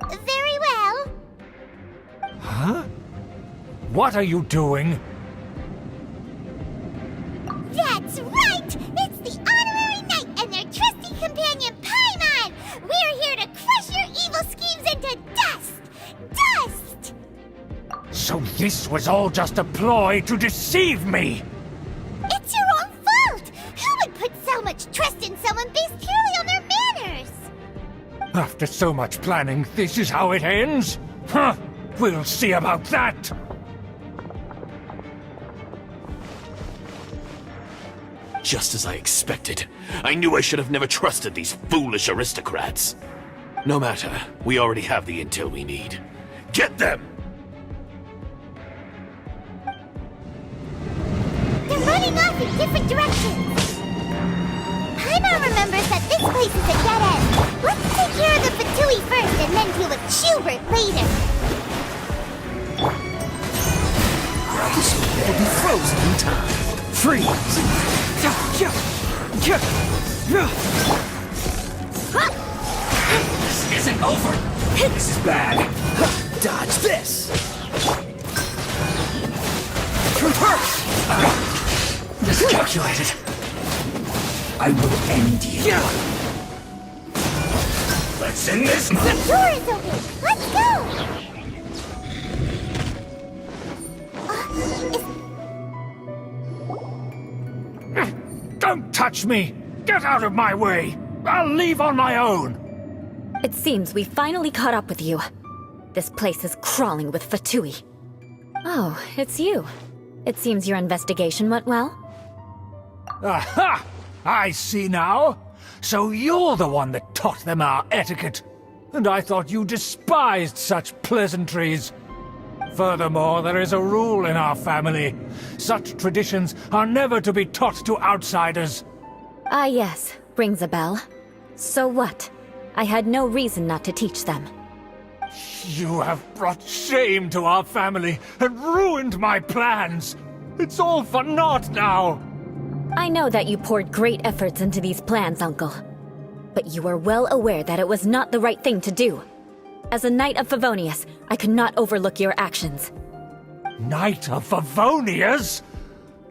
Very well. Huh? What are you doing? That's right! It's the Honorary Knight and their trusty companion, Paimon! We're here to crush your evil schemes into dust! Dust! So this was all just a ploy to deceive me! It's your own fault! Who would put so much trust in someone based purely on their manners? After so much planning, this is how it ends? Huh! We'll see about that! Just as I expected. I knew I should have never trusted these foolish aristocrats. No matter, we already have the intel we need. Get them! They're running off in different directions. Paimon remembers that this place is a dead end. Let's take care of the Fatui first and then deal with Schubert later. It'll be frozen in time. Freeze! This isn't over. This is bad. Dodge this. Miscalculated. I will end you. Let's end this. The door is open. Let's go. Don't touch me! Get out of my way! I'll leave on my own! It seems we finally caught up with you. This place is crawling with Fatui. Oh, it's you. It seems your investigation went well. Aha! I see now. So you're the one that taught them our etiquette. And I thought you despised such pleasantries. Furthermore, there is a rule in our family. Such traditions are never to be taught to outsiders. Ah yes, rings a bell. So what? I had no reason not to teach them. You have brought shame to our family and ruined my plans. It's all for naught now. I know that you poured great efforts into these plans, Uncle. But you were well aware that it was not the right thing to do. As a Knight of Favonius, I could not overlook your actions. Knight of Favonius?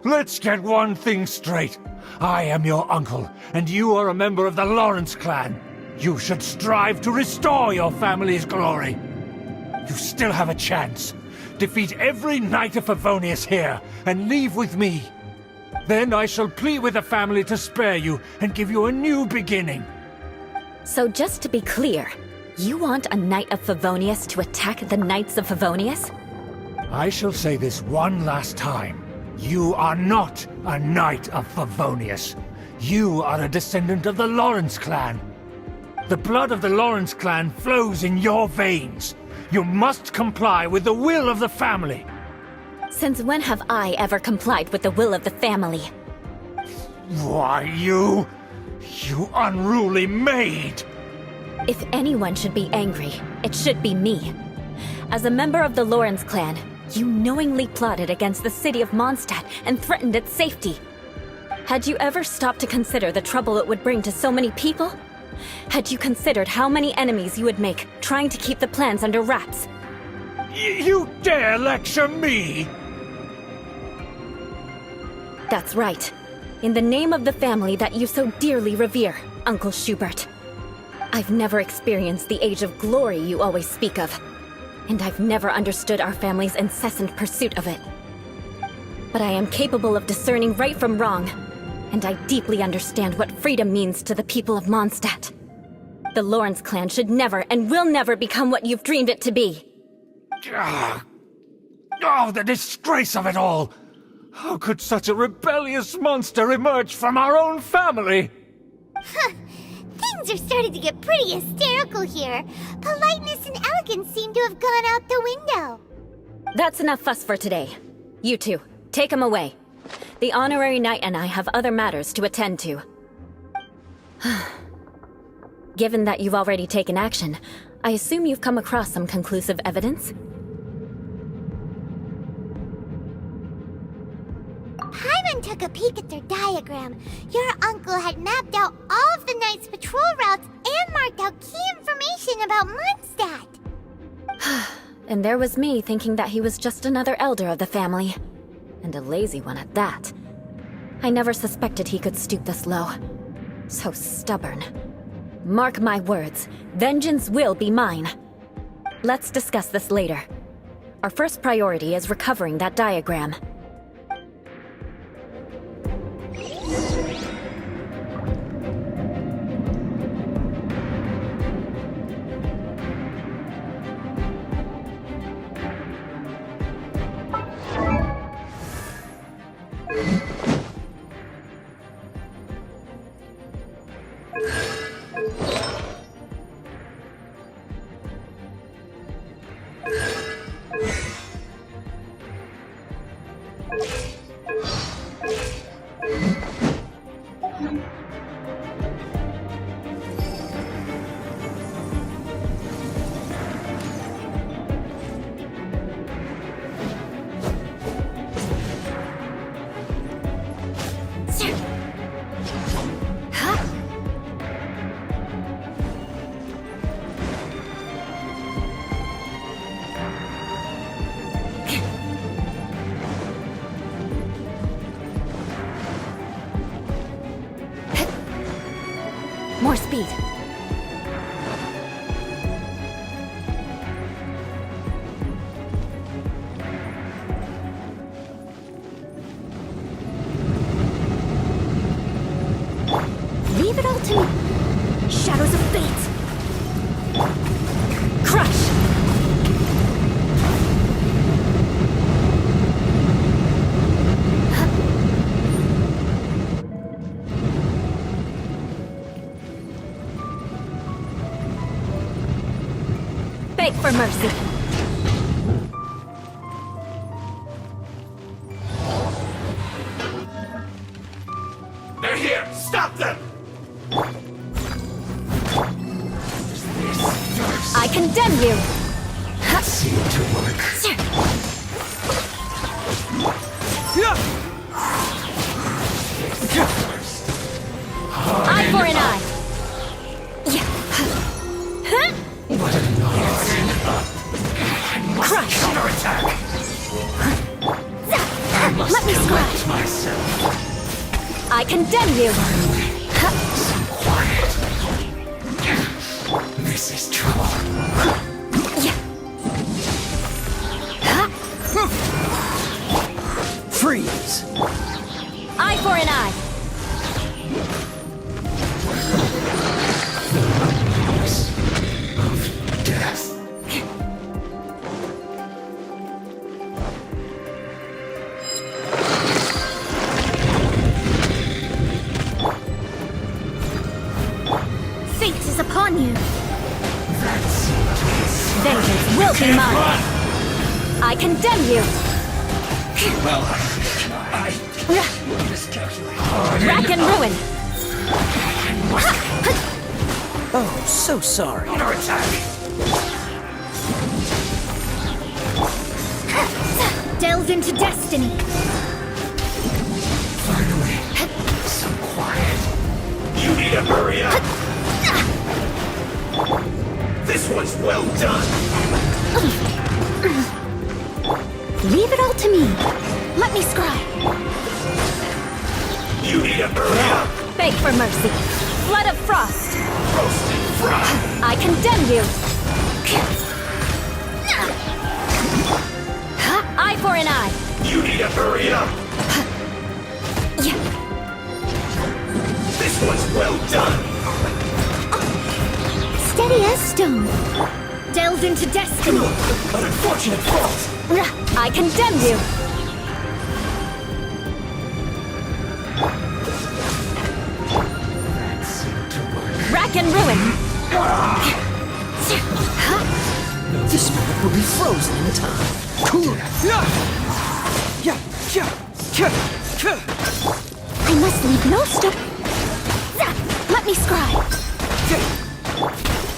Let's get one thing straight. I am your uncle, and you are a member of the Lawrence clan. You should strive to restore your family's glory. You still have a chance. Defeat every Knight of Favonius here, and leave with me. Then I shall plead with the family to spare you and give you a new beginning. So just to be clear, you want a Knight of Favonius to attack the Knights of Favonius? I shall say this one last time. You are not a Knight of Favonius. You are a descendant of the Lawrence clan. The blood of the Lawrence clan flows in your veins. You must comply with the will of the family. Since when have I ever complied with the will of the family? Why, you unruly maid! If anyone should be angry, it should be me. As a member of the Lawrence clan, you knowingly plotted against the city of Mondstadt and threatened its safety. Had you ever stopped to consider the trouble it would bring to so many people? Had you considered how many enemies you would make trying to keep the plans under wraps? You dare lecture me? That's right. In the name of the family that you so dearly revere, Uncle Schubert. I've never experienced the age of glory you always speak of, and I've never understood our family's incessant pursuit of it. But I am capable of discerning right from wrong, and I deeply understand what freedom means to the people of Mondstadt. The Lawrence clan should never and will never become what you've dreamed it to be. Oh, the disgrace of it all! How could such a rebellious monster emerge from our own family? Huh. Things are starting to get pretty hysterical here. Politeness and elegance seem to have gone out the window. That's enough fuss for today. You two, take him away. The honorary knight and I have other matters to attend to. Given that you've already taken action, I assume you've come across some conclusive evidence? Paimon took a peek at their diagram. Your uncle had mapped out all of the Knight's patrol routes and marked out key information about Mondstadt. And there was me thinking that he was just another elder of the family. And a lazy one at that. I never suspected he could stoop this low. So stubborn. Mark my words, vengeance will be mine. Let's discuss this later. Our first priority is recovering that diagram. More speed. all to me! Shadows of fate! Crush! Beg for mercy. They're here! Stop them! I condemn you! Seem to work. Eye for an eye! What an annoyance. Crush! Counterattack! Let me Collect scratch! myself. I condemn you! Some quiet. This is trouble. Freeze! Eye for an eye! Of death. Fate is upon you! Vengeance will be mine! I condemn you! Well, I miscalculated. Rack and ruin! Oh, so sorry. Counterattack! Delve into destiny! Finally, some quiet. You need to hurry up! This one's well done! Leave it all to me! Let me scry! You need to hurry up! Beg for mercy! Flood of frost! Roast and fry! I condemn you! Eye for an eye! You need to hurry up! This one's well done! Steady as stone! Delve into destiny! An unfortunate fault! I condemn you! Rack and ruin! This spirit will be frozen in time. I must leave no stone! Let me scry!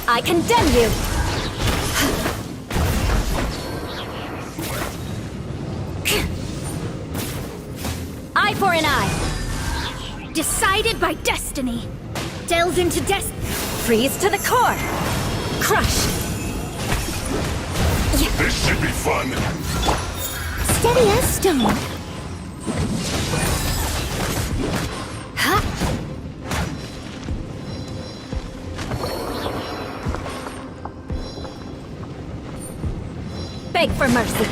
I condemn you! Eye for an eye! Decided by destiny! Delve into destiny! Freeze to the core! Crush! This should be fun! Steady as stone! Beg for mercy!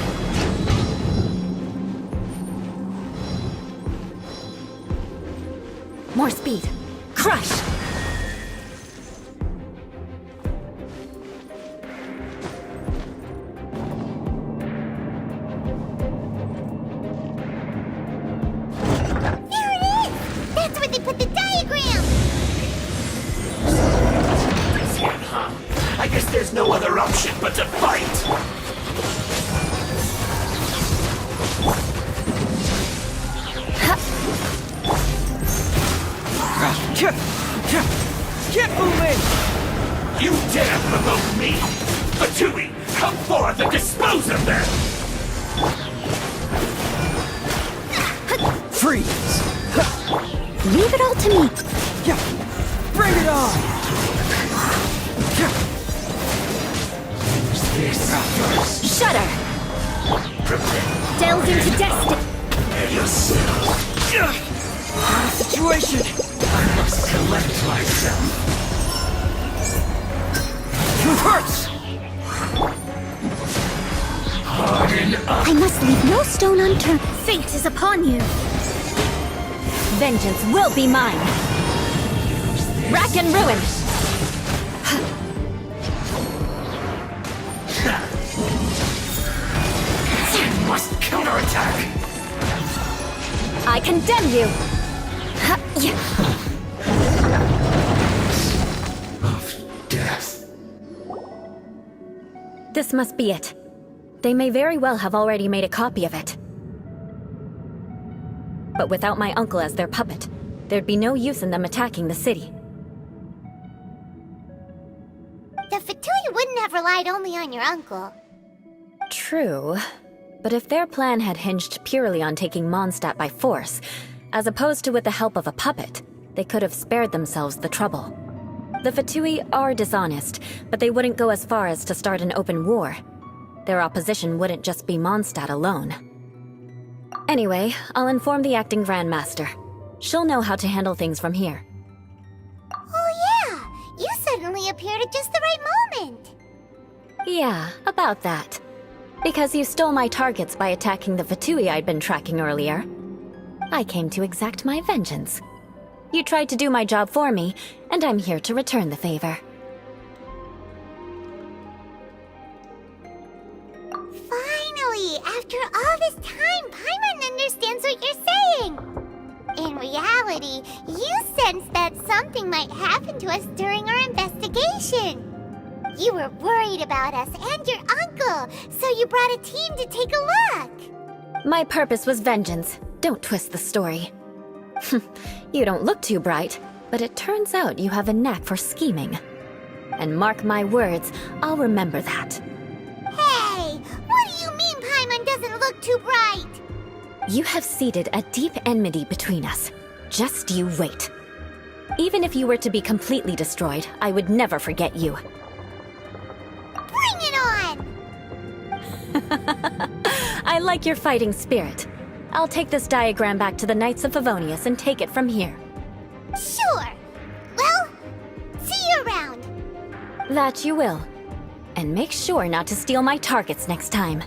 More speed! Crush! There it is! That's where they put the diagram! I guess there's no other option but to fight! Get moving! You dare provoke me! Fatui, come forth and dispose of them! Freeze! Leave it all to me! Bring it on! Shudder! Delve into destiny! Prepare yourself! Situation! I must collect myself! Reverse! Harden up! I must leave no stone unturned. Fate is upon you! Vengeance will be mine! Use Rack and ruin! You must counterattack! I condemn you! Of death. This must be it. They may very well have already made a copy of it. But without my uncle as their puppet, there'd be no use in them attacking the city. The Fatui wouldn't have relied only on your uncle. True. But if their plan had hinged purely on taking Mondstadt by force, as opposed to with the help of a puppet, they could have spared themselves the trouble. The Fatui are dishonest, but they wouldn't go as far as to start an open war. Their opposition wouldn't just be Mondstadt alone. Anyway, I'll inform the acting Grandmaster. She'll know how to handle things from here. Oh yeah! You suddenly appeared at just the right moment! Yeah, about that. Because you stole my targets by attacking the Fatui I'd been tracking earlier. I came to exact my vengeance. You tried to do my job for me, and I'm here to return the favor. Finally! After all this time, Paimon understands what you're saying! In reality, you sensed that something might happen to us during our investigation. You were worried about us and your uncle, so you brought a team to take a look. My purpose was vengeance. Don't twist the story. You don't look too bright, but it turns out you have a knack for scheming. And mark my words, I'll remember that. Hey, what do you mean Paimon doesn't look too bright? You have seeded a deep enmity between us. Just you wait. Even if you were to be completely destroyed, I would never forget you. Bring it on! I like your fighting spirit. I'll take this diagram back to the Knights of Favonius and take it from here. Sure. Well, see you around. That you will. And make sure not to steal my targets next time.